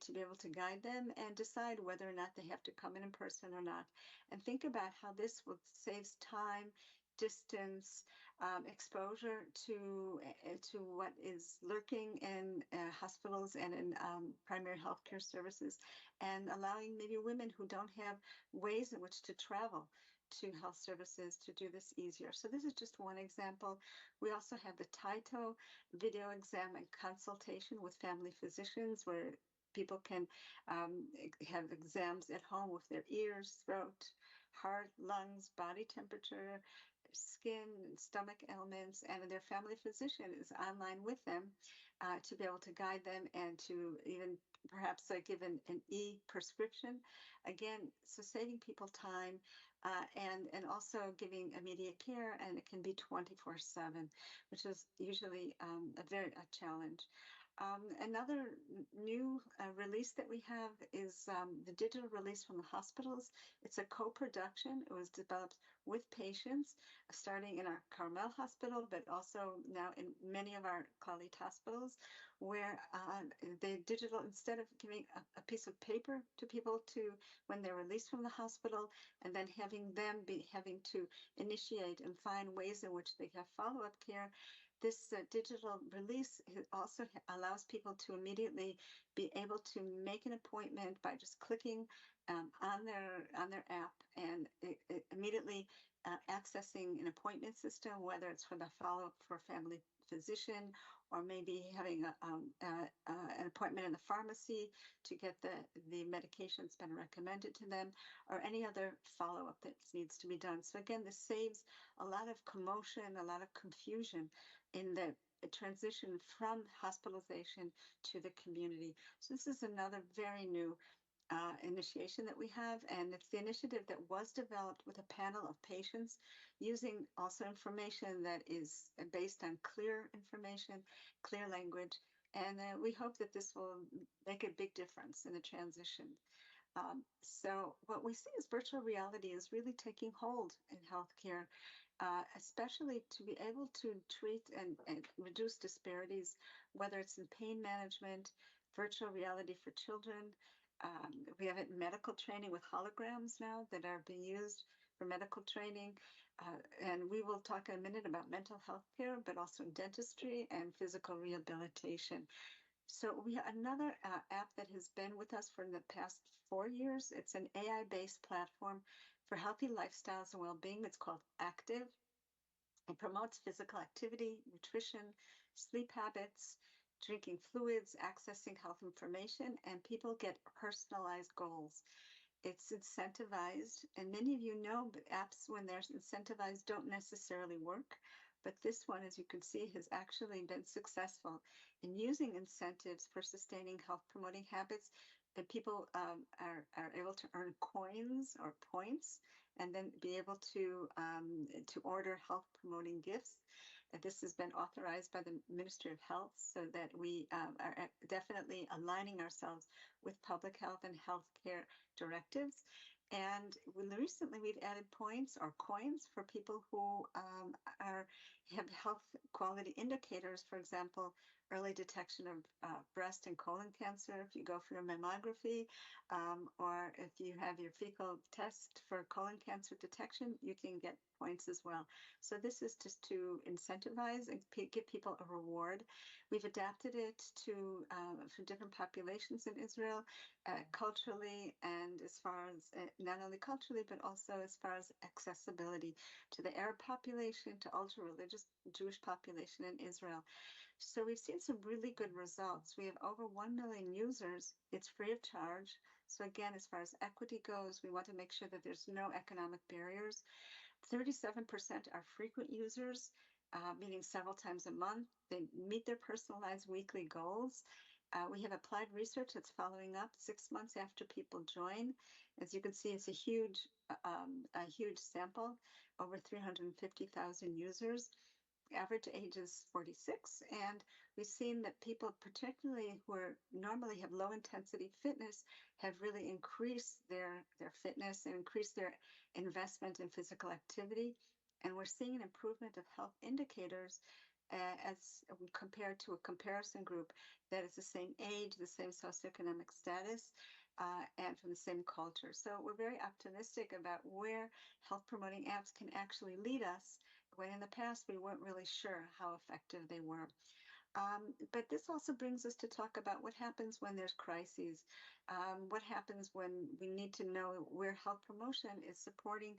H: to be able to guide them and decide whether or not they have to come in person or not. And think about how this will saves time, distance, exposure to what is lurking in hospitals and in primary healthcare services, and allowing maybe women who don't have ways in which to travel to health services to do this easier. So this is just one example. We also have the TITO video exam and consultation with family physicians, where people can have exams at home with their ears, throat, heart, lungs, body temperature, skin and stomach ailments, and their family physician is online with them to be able to guide them and to even perhaps give an e-prescription. Again, so saving people time and also giving immediate care, and it can be 24/7, which is usually a challenge. Another new release that we have is the digital release from the hospitals. It's a co-production. It was developed with patients, starting in our Carmel Hospital, but also now in many of our Clalit hospitals, where the digital, instead of giving a piece of paper to people to when they're released from the hospital, and then having them be having to initiate and find ways in which they have follow-up care, this digital release also allows people to immediately be able to make an appointment by just clicking on their app and immediately accessing an appointment system, whether it's for the follow-up for a family physician or maybe having an appointment in the pharmacy to get the medications been recommended to them, or any other follow-up that needs to be done. So again, this saves a lot of commotion, a lot of confusion in the transition from hospitalization to the community. So this is another very new initiation that we have, and it's the initiative that was developed with a panel of patients using also information that is based on clear information, clear language, and we hope that this will make a big difference in the transition. So what we see is virtual reality is really taking hold in healthcare, especially to be able to treat and reduce disparities, whether it's in pain management, virtual reality for children. We have it in medical training with holograms now that are being used for medical training. And we will talk in a minute about mental health care, but also dentistry and physical rehabilitation. So we have another app that has been with us for the past 4 years. It's an AI-based platform for healthy lifestyles and well-being. It's called Active. It promotes physical activity, nutrition, sleep habits, drinking fluids, accessing health information, and people get personalized goals. It's incentivized, and many of you know, but apps, when they're incentivized, don't necessarily work. But this one, as you can see, has actually been successful in using incentives for sustaining health promoting habits. And people are able to earn coins or points, and then be able to order health promoting gifts. And this has been authorized by the Ministry of Health, so that we are definitely aligning ourselves with public health and healthcare directives. And recently we've added points or coins for people who have health quality indicators. For example, early detection of breast and colon cancer if you go for your mammography, or if you have your fecal test for colon cancer detection, you can get points as well. So this is just to incentivize and give people a reward. We've adapted it to for different populations in Israel, culturally, and as far as not only culturally, but also as far as accessibility to the Arab population, to ultra-religious Jewish population in Israel. So we've seen some really good results. We have over 1 million users. It's free of charge. So again, as far as equity goes, we want to make sure that there's no economic barriers. 37% are frequent users, meaning several times a month. They meet their personalized weekly goals. We have applied research that's following up 6 months after people join. As you can see, it's a huge sample, over 350,000 users. Average age is 46, and we've seen that people, particularly who normally have low intensity fitness, have really increased their fitness and increased their investment in physical activity. And we're seeing an improvement of health indicators as compared to a comparison group that is the same age, the same socioeconomic status, and from the same culture. So we're very optimistic about where health promoting apps can actually lead us, when in the past we weren't really sure how effective they were. But this also brings us to talk about what happens when there's crises. What happens when we need to know where health promotion is supporting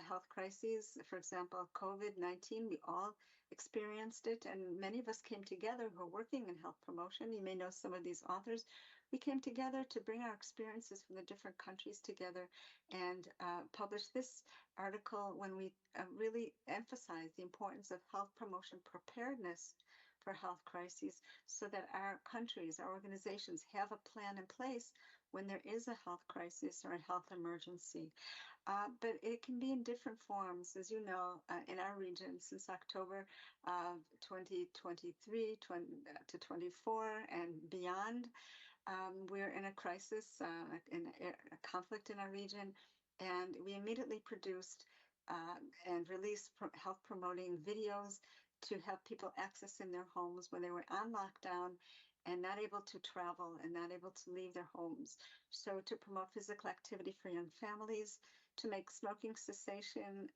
H: health crises. For example, COVID-19, we all experienced it, and many of us came together who are working in health promotion. You may know some of these authors we came together to bring our experiences from the different countries together and publish this article when we really emphasize the importance of health promotion preparedness for health crises so that our countries, our organizations have a plan in place when there is a health crisis or a health emergency. But it can be in different forms, as you know, in our region since October of 2023 to 24 and beyond. We're in a crisis, in a conflict in our region, and we immediately produced and released health promoting videos to help people access in their homes when they were on lockdown and not able to travel and not able to leave their homes. So to promote physical activity for young families, to make smoking cessation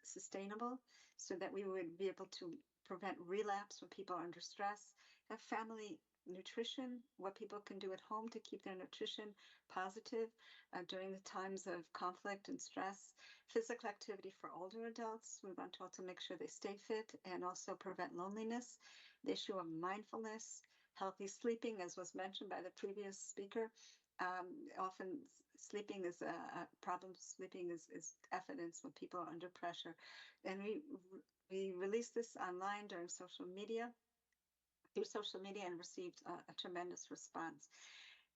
H: sustainable so that we would be able to prevent relapse when people are under stress, have family nutrition, what people can do at home to keep their nutrition positive during the times of conflict and stress, physical activity for older adults. We want to also make sure they stay fit and also prevent loneliness, the issue of mindfulness, healthy sleeping, as was mentioned by the previous speaker. Often sleeping is a problem. Sleeping is evidence when people are under pressure. And we released this online during social media, through social media, and received a tremendous response.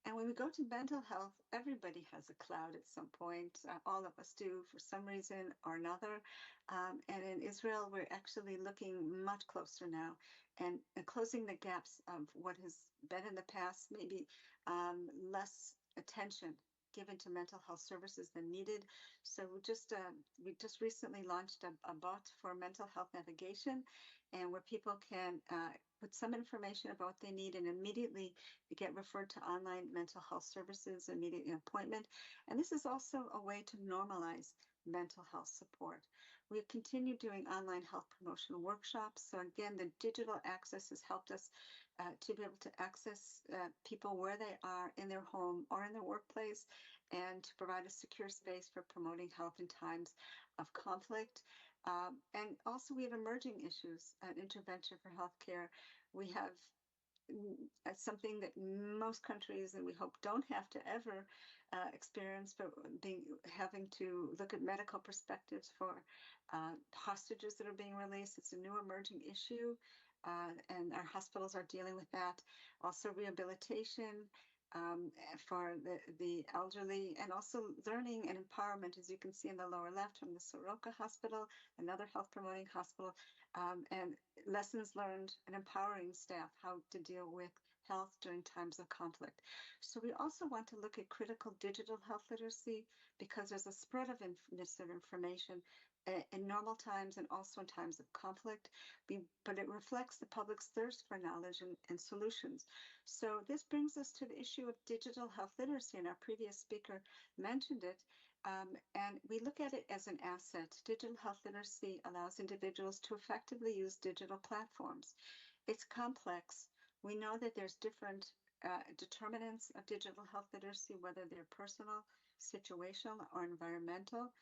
H: And when we go to mental health, everybody has a cloud at some point. All of us do for some reason or another. And in Israel, we're actually looking much closer now and closing the gaps of what has been in the past, maybe less attention given to mental health services than needed. So we just recently launched a bot for mental health navigation, and where people can put some information about what they need and immediately get referred to online mental health services, immediate appointment. And this is also a way to normalize mental health support. We've continued doing online health promotion workshops. So again, the digital access has helped us to be able to access people where they are in their home or in their workplace, and to provide a secure space for promoting health in times of conflict. And also we have emerging issues and intervention for healthcare. We have something that most countries, and we hope don't have to ever experience, but having to look at medical perspectives for hostages that are being released. It's a new emerging issue, and our hospitals are dealing with that. Also rehabilitation for the elderly, and also learning and empowerment, as you can see in the lower left from the Soroka Hospital, another health promoting hospital, and lessons learned and empowering staff how to deal with health during times of conflict. So we also want to look at critical digital health literacy, because there's a spread of misinformation in normal times and also in times of conflict, but it reflects the public's thirst for knowledge and solutions. So this brings us to the issue of digital health literacy, and our previous speaker mentioned it. And we look at it as an asset. Digital health literacy allows individuals to effectively use digital platforms. It's complex. We know that there's different determinants of digital health literacy, whether they're personal, situational, or environmental.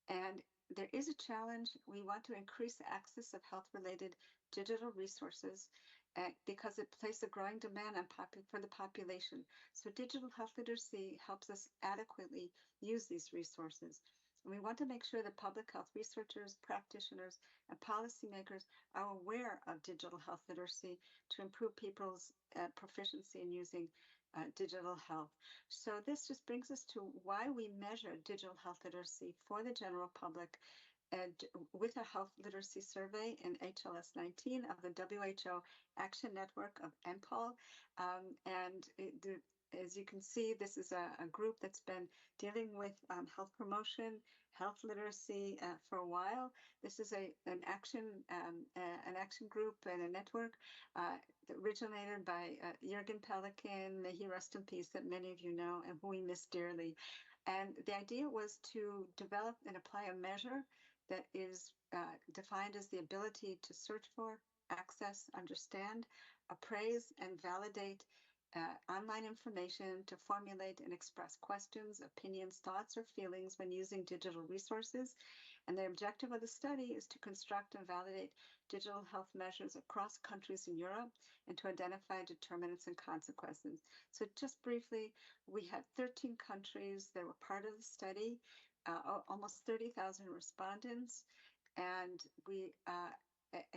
H: And there is a challenge. We want to increase the access of health-related digital resources because it places a growing demand on for the population. So digital health literacy helps us adequately use these resources. And we want to make sure that public health researchers, practitioners, and policymakers are aware of digital health literacy to improve people's proficiency in using digital health. So this just brings us to why we measure digital health literacy for the general public and with a health literacy survey in HLS 19 of the WHO Action Network of NPOL. As you can see, this is a group that's been dealing with health promotion, health literacy for a while. This is an action group and a network that originated by Jürgen Pelikan, may he rest in peace, that many of you know and who we miss dearly. And the idea was to develop and apply a measure that is defined as the ability to search for, access, understand, appraise, and validate online information, to formulate and express questions, opinions, thoughts, or feelings when using digital resources. And the objective of the study is to construct and validate digital health measures across countries in Europe and to identify determinants and consequences. So just briefly, we had 13 countries that were part of the study, almost 30,000 respondents, and we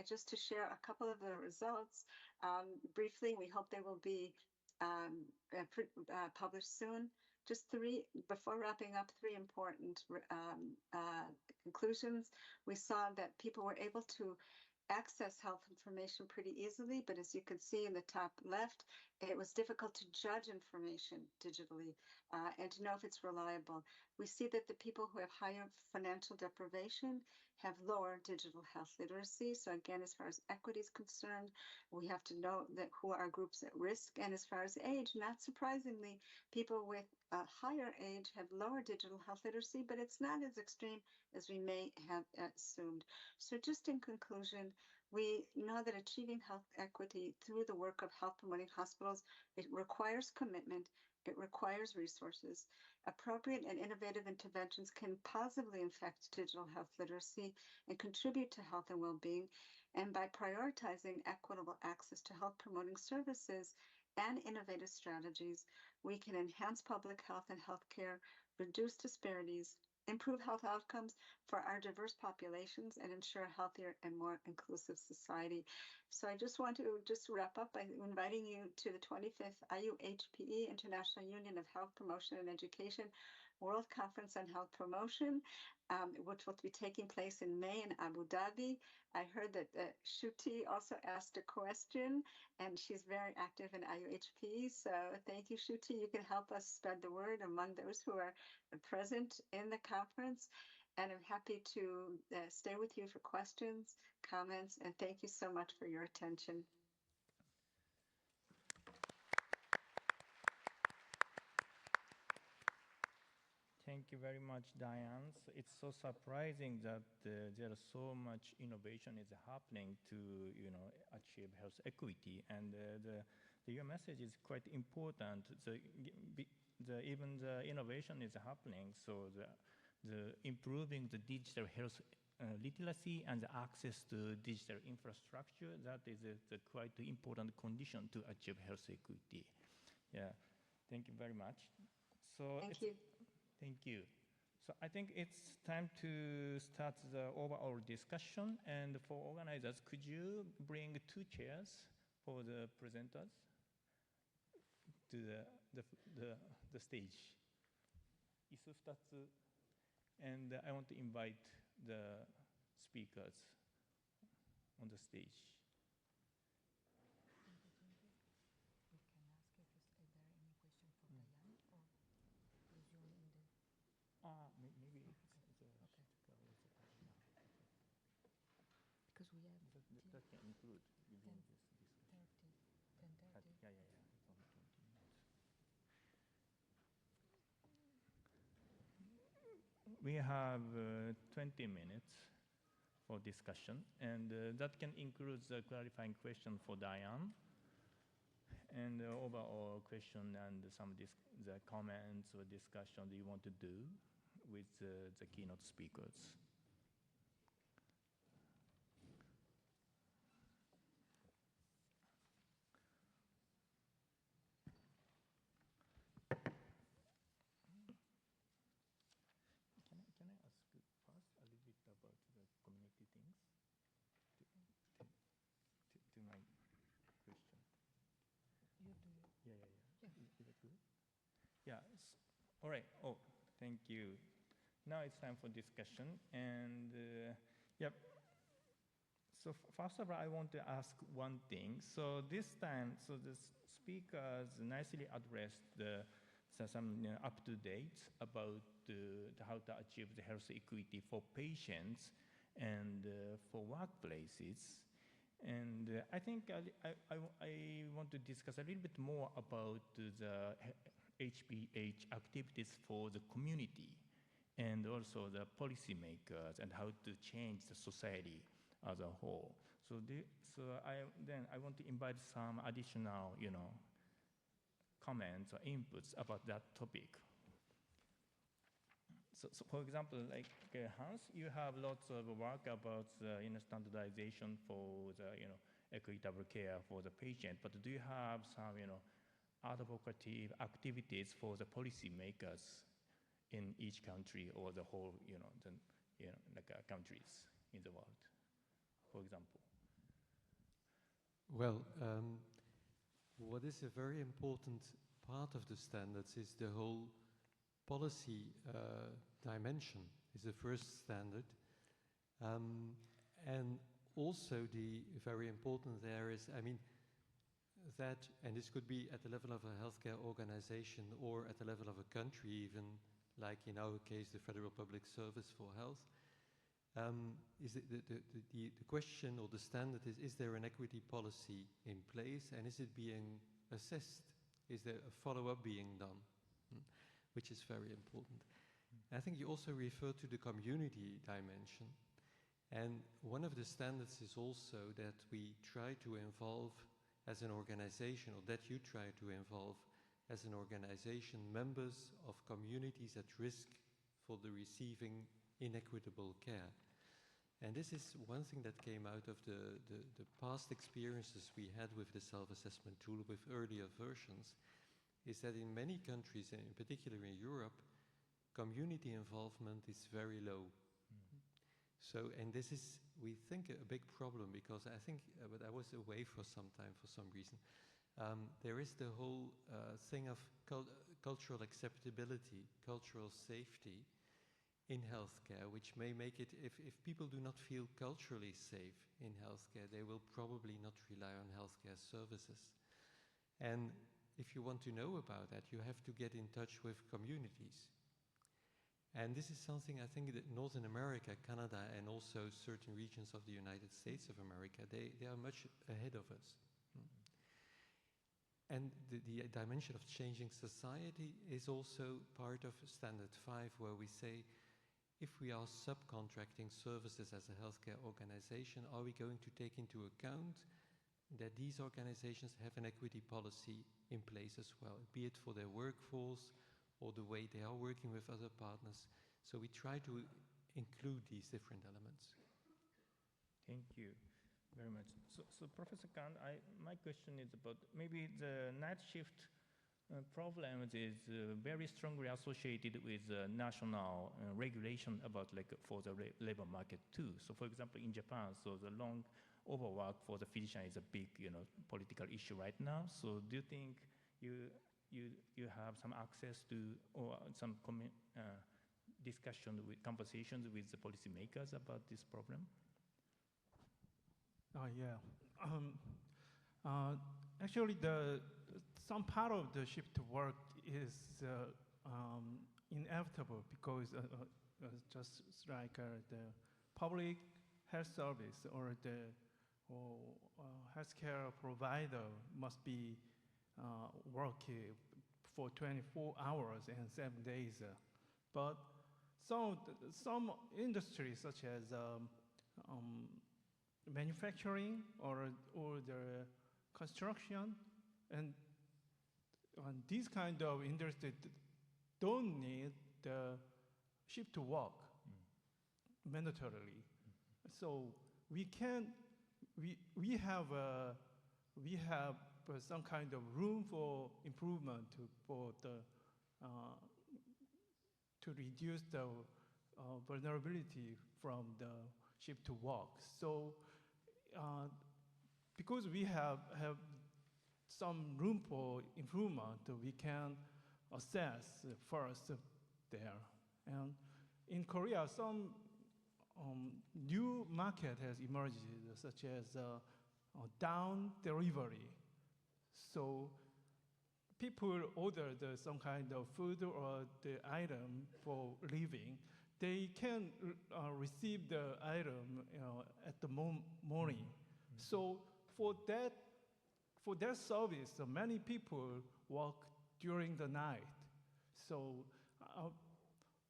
H: just to share a couple of the results briefly, we hope they will be published soon. Just before wrapping up, three important conclusions. We saw that people were able to access health information pretty easily, but as you can see in the top left, it was difficult to judge information digitally and to know if it's reliable. We see that the people who have higher financial deprivation have lower digital health literacy. So again, as far as equity is concerned, we have to know that who are groups at risk. And as far as age, not surprisingly, people with a higher age have lower digital health literacy, but it's not as extreme as we may have assumed. So just in conclusion, we know that achieving health equity through the work of health promoting hospitals, it requires commitment, it requires resources. Appropriate and innovative interventions can positively affect digital health literacy and contribute to health and well-being. And by prioritizing equitable access to health promoting services and innovative strategies, we can enhance public health and healthcare, reduce disparities, improve health outcomes for our diverse populations, and ensure a healthier and more inclusive society. So I just want to wrap up by inviting you to the 25th IUHPE, International Union of Health Promotion and Education, World Conference on Health Promotion, which will be taking place in May in Abu Dhabi. I heard that Shruti also asked a question, and she's very active in IUHP. So thank you, Shruti. You can help us spread the word among those who are present in the conference. And I'm happy to stay with you for questions, comments, and thank you so much for your attention.
A: Thank you very much, Diane. So it's so surprising that there is so much innovation is happening to, achieve health equity, and your message is quite important. Even the innovation is happening, so the improving the digital health literacy and the access to digital infrastructure, that is a quite important condition to achieve health equity. Yeah, thank you very much. So
H: thank you.
A: Thank you. So I think it's time to start the overall discussion. And for organizers, could you bring 2 chairs for the presenters to the stage? 椅子2つ. And I want to invite the speakers on the stage. Maybe it's
B: because we have
A: that can include within this discussion.
B: 10:30.
A: Yeah. It's only 20 minutes. We have 20 minutes for discussion, and that can include the clarifying question for Diane, and the overall question and some the comments or discussion that you want to do with the keynote speakers. Can I ask first a little bit about the community things to my question?
B: You do.
A: Yeah. Is that good? Yeah. All right. Oh, thank you. Now it's time for discussion. And yep. So first of all, I want to ask one thing. So this time, so the speakers nicely addressed some up-to-date about how to achieve the health equity for patients and for workplaces. And I think I want to discuss a little bit more about the HPH activities for the community and also the policymakers and how to change the society as a whole. So I want to invite some additional, comments or inputs about that topic. So for example, like Hans, you have lots of work about standardization for the equitable care for the patient. But do you have some advocative activities for the policymakers in each country or the whole countries in the world, for example?
C: Well, what is a very important part of the standards is the whole policy dimension is the first standard. And also the very important there is, I mean, that, and this could be at the level of a healthcare organization or at the level of a country even, like in our case, the Federal Public Service for Health, is it the question or the standard is there an equity policy in place, and is it being assessed? Is there a follow-up being done? Which is very important. I think you also refer to the community dimension. And one of the standards is also that we try to involve as an organization, or that you try to involve as an organization, members of communities at risk for the receiving inequitable care. And this is one thing that came out of the past experiences we had with the self-assessment tool with earlier versions, is that in many countries, and in particular in Europe, community involvement is very low. Mm-hmm. So, and this is, we think, a big problem, because I think, but I was away for some time for some reason, there is the whole thing of cultural acceptability, cultural safety in healthcare, which may make it, if people do not feel culturally safe in healthcare, they will probably not rely on healthcare services. And if you want to know about that, you have to get in touch with communities. And this is something I think that Northern America, Canada, and also certain regions of the United States of America, they are much ahead of us. And the dimension of changing society is also part of Standard 5, where we say, if we are subcontracting services as a healthcare organization, are we going to take into account that these organizations have an equity policy in place as well, be it for their workforce or the way they are working with other partners. So we try to include these different elements.
A: Thank you very much. So Professor Kant, my question is about maybe the night shift problem is very strongly associated with national regulation about for the labor market too. So for example, in Japan, so the long overwork for the physician is a big political issue right now. So do you think you have some access to or some discussion with conversations with the policymakers about this problem?
E: Actually, some part of the shift to work is inevitable, because just like the public health service or the healthcare provider must be working for 24 hours and 7 days. But some industries, such as manufacturing or the construction, and these kind of industries don't need the shift to work mandatorily. So we have some kind of room for improvement to reduce the vulnerability from the shift to work. So because we have some room for improvement, we can assess first there. And in Korea, some new market has emerged, such as down delivery. So people order some kind of food or the item for living. They can receive the item at the morning. Mm-hmm. So for that service, many people work during the night. So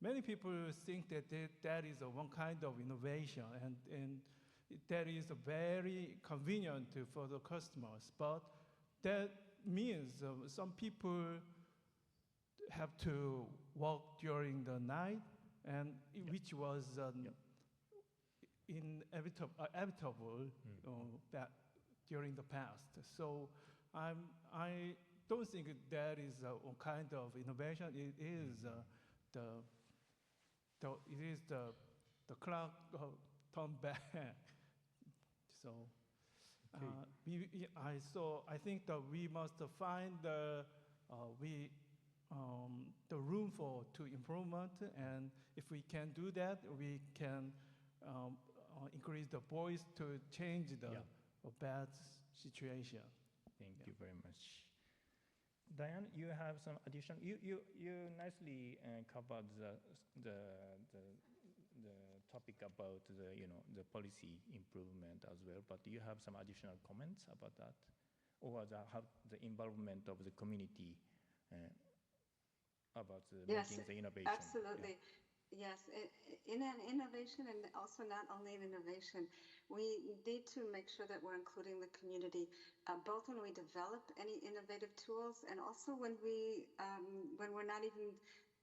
E: many people think that that is one kind of innovation, and that is very convenient for the customers. But that means some people have to work during the night, and which was inevitable that during the past. So I don't think that is a kind of innovation. It is the clock turned back. So I think that we must find the room to improvement, and if we can do that, we can increase the voice to change the bad situation.
A: Thank you very much. Diane, you have some addition. You nicely covered the topic about the policy improvement as well. But do you have some additional comments about that, or the involvement of the community about making the innovation?
H: Absolutely. Yes, in an innovation, and also not only in innovation, we need to make sure that we're including the community, both when we develop any innovative tools, and also when we're not even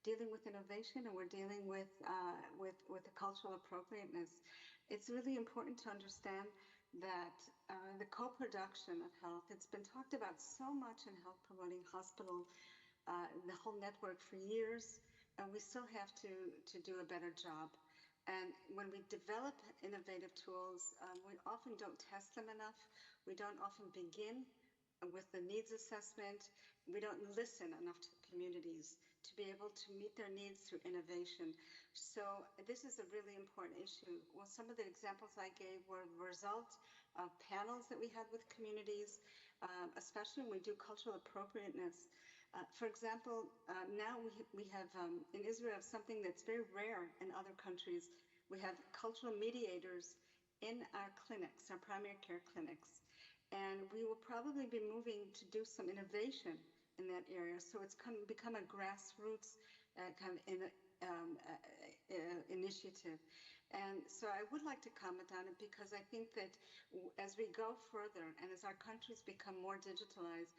H: dealing with innovation and we're dealing with the cultural appropriateness. It's really important to understand that the co-production of health, it's been talked about so much in health promoting hospital, the whole network for years. And we still have to do a better job. And when we develop innovative tools, we often don't test them enough. We don't often begin with the needs assessment. We don't listen enough to the communities to be able to meet their needs through innovation. So this is a really important issue. Well, some of the examples I gave were a result of panels that we had with communities, especially when we do cultural appropriateness. For example, now we have in Israel something that's very rare in other countries. We have cultural mediators in our clinics, our primary care clinics. And we will probably be moving to do some innovation in that area. So it's become a grassroots kind of initiative. And so I would like to comment on it because I think that as we go further and as our countries become more digitalized,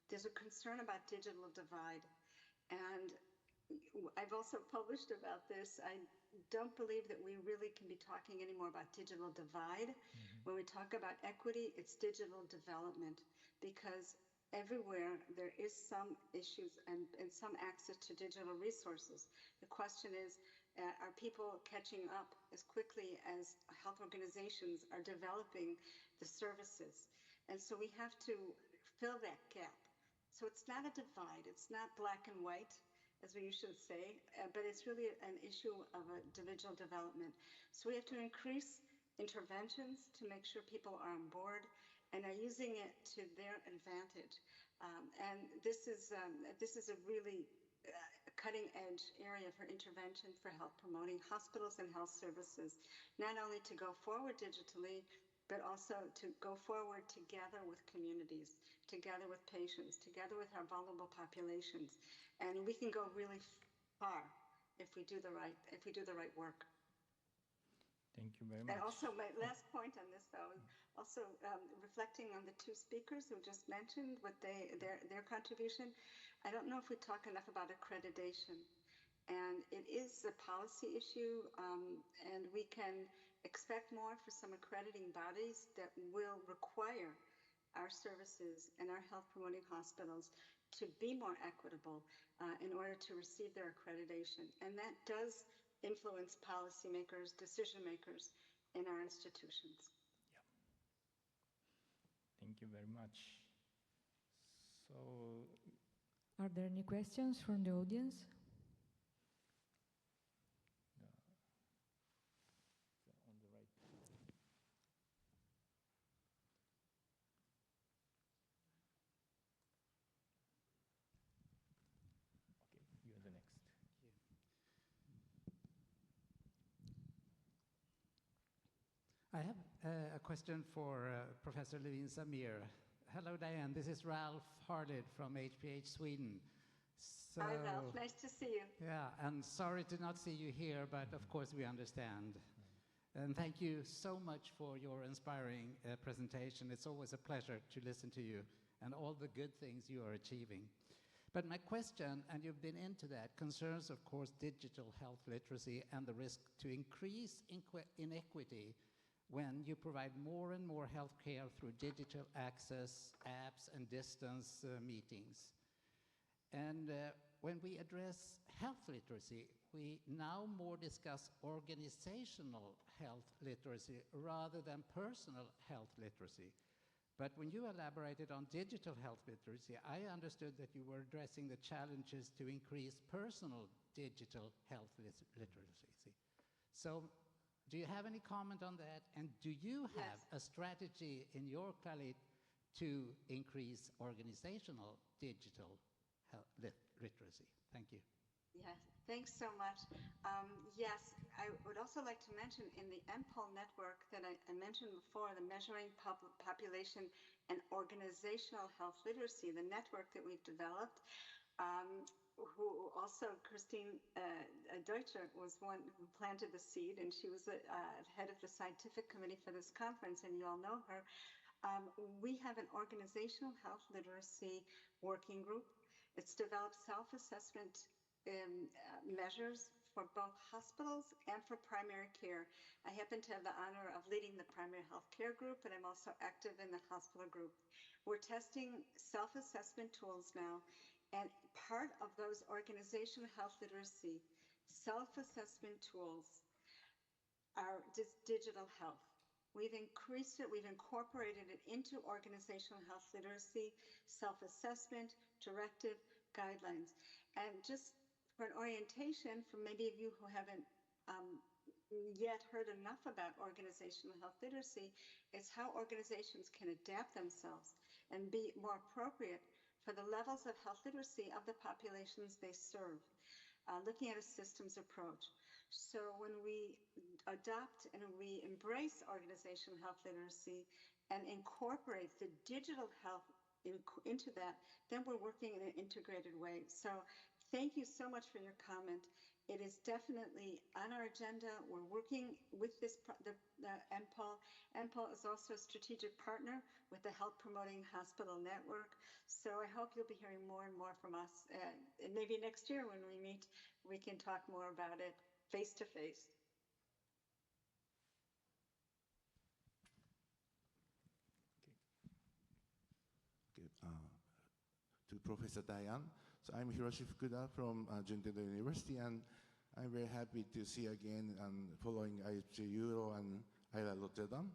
H: there's a concern about digital divide. And I've also published about this. I don't believe that we really can be talking anymore about digital divide. When we talk about equity, it's digital development, because everywhere there is some issues and some access to digital resources. The question is, are people catching up as quickly as health organizations are developing the services? And so we have to fill that gap. So it's not a divide, it's not black and white, as we usually say, but it's really an issue of a digital development. So we have to increase interventions to make sure people are on board and are using it to their advantage. And this is a really cutting edge area for intervention for health promoting hospitals and health services, not only to go forward digitally, but also to go forward together with communities, together with patients, together with our vulnerable populations. And we can go really far if we do the right work.
A: Thank you very much.
H: And also, my last point on this, though, also reflecting on the two speakers who just mentioned what their contribution. I don't know if we talk enough about accreditation. And it is a policy issue, and we can expect more for some accrediting bodies that will require our services and our health promoting hospitals to be more equitable in order to receive their accreditation. And that does influence policymakers, decision makers in our institutions.
A: Yeah. Thank you very much. So,
B: are there any questions from the audience?
D: I have a question for Professor Levin Samir. Hello, Diane. This is Ralph Harded from HPH Sweden.
H: So, hi, Ralph. Nice to see you.
D: Yeah, and sorry to not see you here, but of course we understand. And thank you so much for your inspiring presentation. It's always a pleasure to listen to you and all the good things you are achieving. But my question, and you've been into that, concerns, of course, digital health literacy and the risk to increase inequity when you provide more and more healthcare through digital access, apps, and distance meetings. And when we address health literacy, we now more discuss organizational health literacy rather than personal health literacy. But when you elaborated on digital health literacy, I understood that you were addressing the challenges to increase personal digital health literacy. So do you have any comment on that? And do you have a strategy in your colleague to increase organizational digital health literacy? Thank you.
H: Yes, thanks so much. Yes, I would also like to mention in the MPOL network that I mentioned before, the Measuring Population and Organizational Health Literacy, the network that we've developed, who also, Christine Deutscher was one who planted the seed, and she was the head of the scientific committee for this conference, and you all know her. We have an organizational health literacy working group. It's developed self-assessment measures for both hospitals and for primary care. I happen to have the honor of leading the primary health care group, and I'm also active in the hospital group. We're testing self-assessment tools now, and part of those organizational health literacy self-assessment tools are digital health. We've increased it, we've incorporated it into organizational health literacy, self-assessment, directive, guidelines. And just for an orientation, for maybe of you who haven't yet heard enough about organizational health literacy, it's how organizations can adapt themselves and be more appropriate for the levels of health literacy of the populations they serve, looking at a systems approach. So when we adopt and we embrace organizational health literacy and incorporate the digital health into that, then we're working in an integrated way. So thank you so much for your comment. It is definitely on our agenda. We're working with the MPOL. MPOL is also a strategic partner with the Health Promoting Hospital Network. So I hope you'll be hearing more and more from us. And maybe next year when we meet, we can talk more about it face to face.
I: To Professor Dayan. So I'm Hiroshi Fukuda from Juntendo University, and I'm very happy to see again following IHPH Euro and ILA Rotterdam.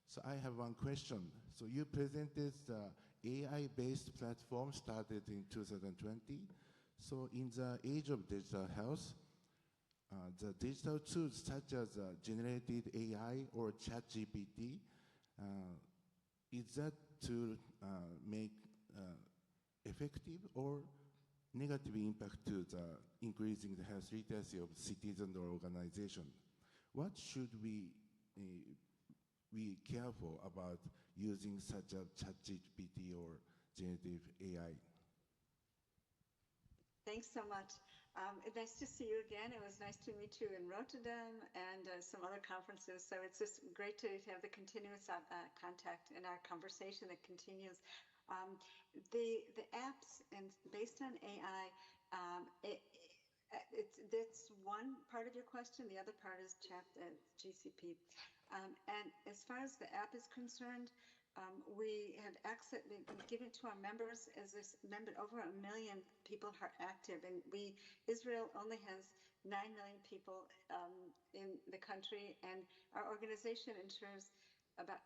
I: So I have one question. So you presented the AI-based platform started in 2020. So in the age of digital health, the digital tools such as generated AI or ChatGPT, is that to make effective or negative impact to the increasing the health literacy of citizens or organization? What should we be careful about using such a ChatGPT or generative AI?
H: Thanks so much. Nice to see you again. It was nice to meet you in Rotterdam and some other conferences. So it's just great to have the continuous contact in our conversation that continues. The apps and based on AI, it's one part of your question. The other part is GCP. And as far as the app is concerned, we have been given to our members as this member. Over 1 million people are active, and Israel only has 9 million people in the country, and our organization ensures about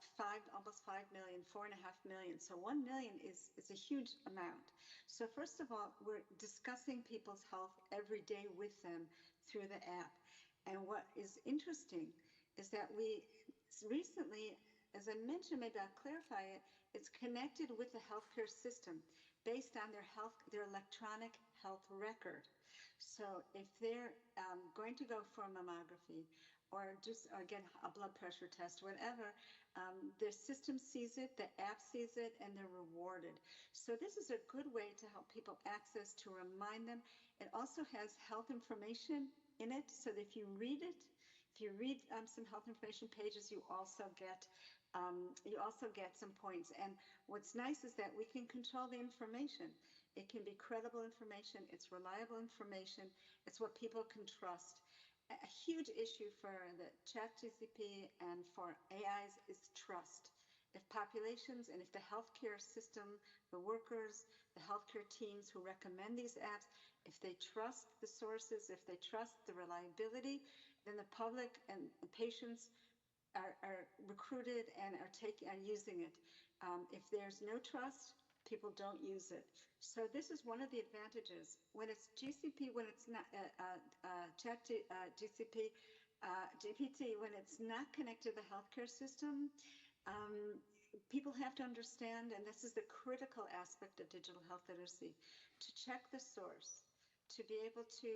H: almost 5 million, 4.5 million. So 1 million is a huge amount. So first of all, we're discussing people's health every day with them through the app. And what is interesting is that we recently, as I mentioned, maybe I'll clarify it, it's connected with the healthcare system based on their electronic health record. So if they're going to go for a mammography or get a blood pressure test, whatever, their system sees it, the app sees it, and they're rewarded. So this is a good way to help people access, to remind them. It also has health information in it, so that if you read it, if you read some health information pages, you also get some points. And what's nice is that we can control the information. It can be credible information, it's reliable information, it's what people can trust. A huge issue for the ChatGPT and for AIs is trust. If populations and if the healthcare system, the workers, the healthcare teams who recommend these apps, if they trust the sources, if they trust the reliability, then the public and the patients are recruited and are using it. If there's no trust, people don't use it. So this is one of the advantages. When it's GCP, when it's not GPT, when it's not connected to the healthcare system, people have to understand, and this is the critical aspect of digital health literacy, to check the source, to be able to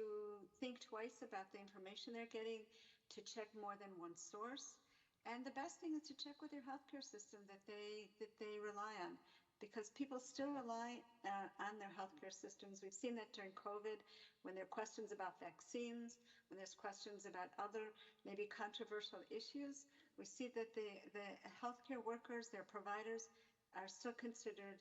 H: think twice about the information they're getting, to check more than one source. And the best thing is to check with their healthcare system that they rely on, because people still rely on their healthcare systems. We've seen that during COVID, when there are questions about vaccines, when there's questions about other maybe controversial issues. We see that the healthcare workers, their providers, are still considered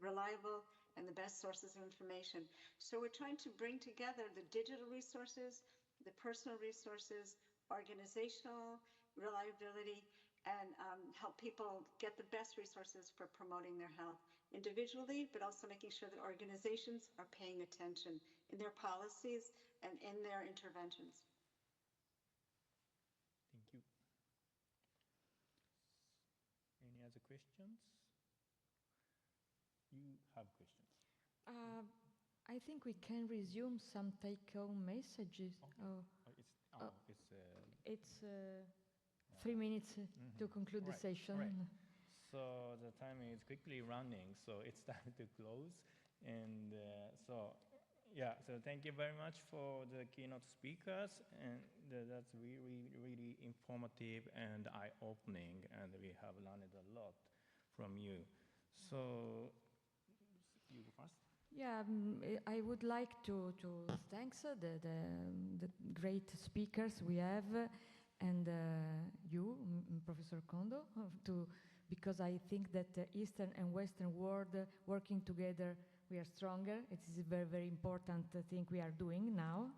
H: reliable and the best sources of information. So we're trying to bring together the digital resources, the personal resources, organizational reliability, and help people get the best resources for promoting their health individually, but also making sure that organizations are paying attention in their policies and in their interventions.
A: Thank you. Any other questions? You have questions.
B: I think we can resume some take-home messages.
A: Okay.
B: It's 3 minutes to conclude the session.
A: Right. So the time is quickly running, so it's time to close. And so thank you very much for the keynote speakers, and that's really, really informative and eye-opening, and we have learned a lot from you. So, you go first.
B: Yeah, I would like to thank the great speakers we have, and you, Professor Kondo, because I think that the Eastern and Western world working together, we are stronger. It is a very, very important thing we are doing now.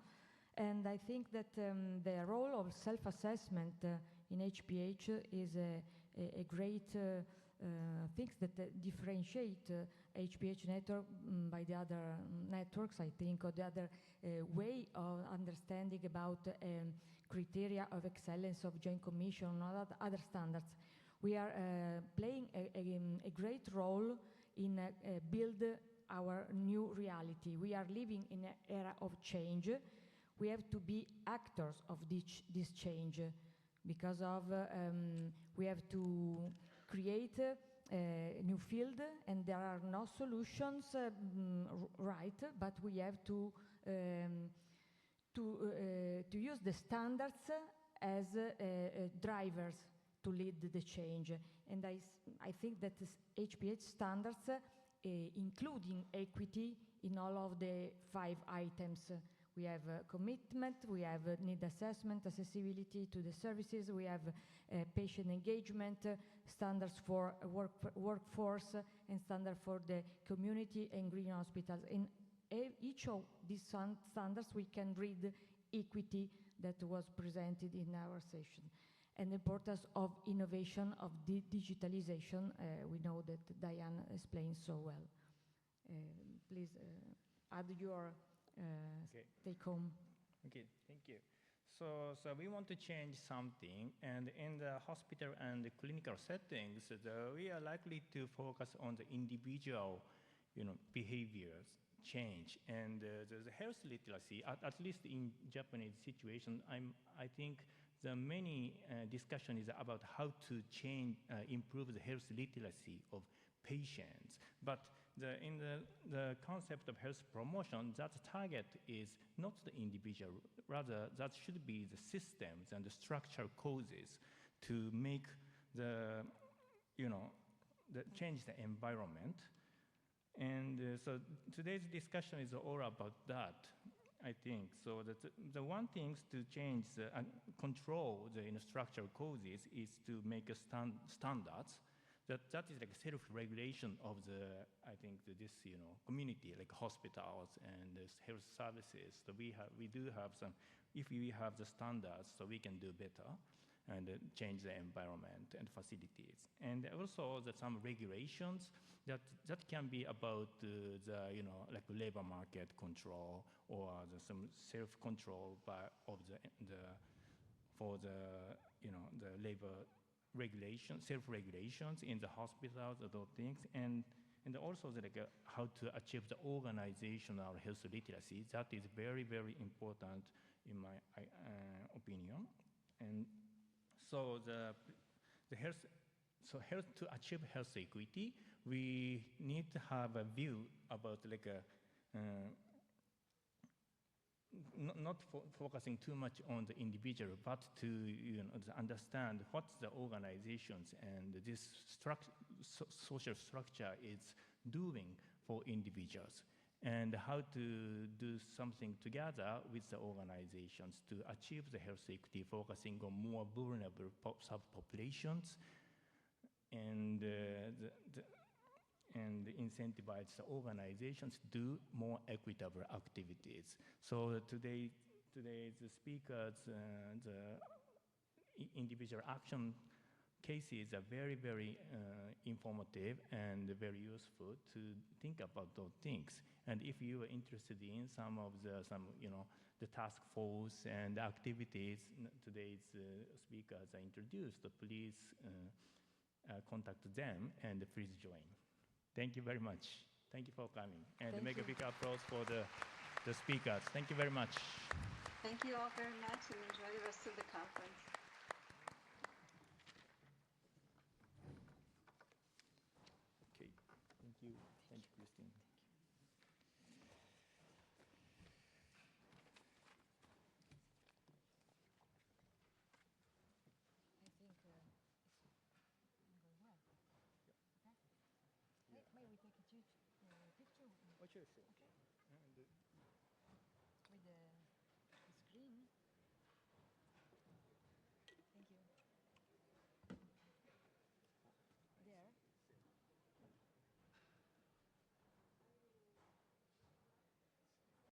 B: And I think that the role of self-assessment in HPH is a great things that differentiate HPH network by the other networks, I think, or the other way of understanding about criteria of excellence of Joint Commission or other standards. We are playing a great role in build our new reality. We are living in an era of change. We have to be actors of this change because of we have to create a new field, and there are no solutions right, but we have to use the standards as drivers to lead the change. And I think that this HPH standards, including equity in all of the 5 items. We have commitment, we have need assessment, accessibility to the services, we have patient engagement, standards for workforce, and standard for the community and green hospitals. In each of these standards, we can read equity that was presented in our session. And the importance of innovation, of digitalization, we know that Diane explained so well. Please add your take home.
A: Okay, thank you. So we want to change something, and in the hospital and the clinical settings, we are likely to focus on the individual, behaviors change, and the health literacy. At least in Japanese situation, I think the many discussion is about how to improve the health literacy of patients, but in the concept of health promotion, that target is not the individual, rather that should be the systems and the structural causes to make change the environment. And so today's discussion is all about that, I think. So that the one thing to change and control the structural causes is to make standards that is like self-regulation of the, I think, this, community, like hospitals and this health services. So we do have some, if we have the standards, so we can do better and change the environment and facilities. And also some regulations that can be about the like labor market control or some self-control of for the labor regulation, self-regulations in the hospitals, those things, and also how to achieve the organizational health literacy. That is very, very important in my opinion. And so health to achieve health equity, we need to have a view about not focusing too much on the individual, but to understand what the organizations and this social structure is doing for individuals, and how to do something together with the organizations to achieve the health equity, focusing on more vulnerable subpopulations, and incentivize the organizations to do more equitable activities. So today's speakers, the individual action cases are very, very informative and very useful to think about those things. And if you are interested in some of the task force and the activities today's speakers are introduced, please contact them and please join. Thank you very much. Thank you for coming. And
H: Thank
A: make
H: you.
A: a big applause for the speakers. Thank you very much.
H: Thank you all very much, and enjoy the rest of the conference.
A: Okay. Thank you. Thank you, Christine.
B: I think it's going well. Okay. May we take a picture?
A: Oh, sure, sure.
B: Okay.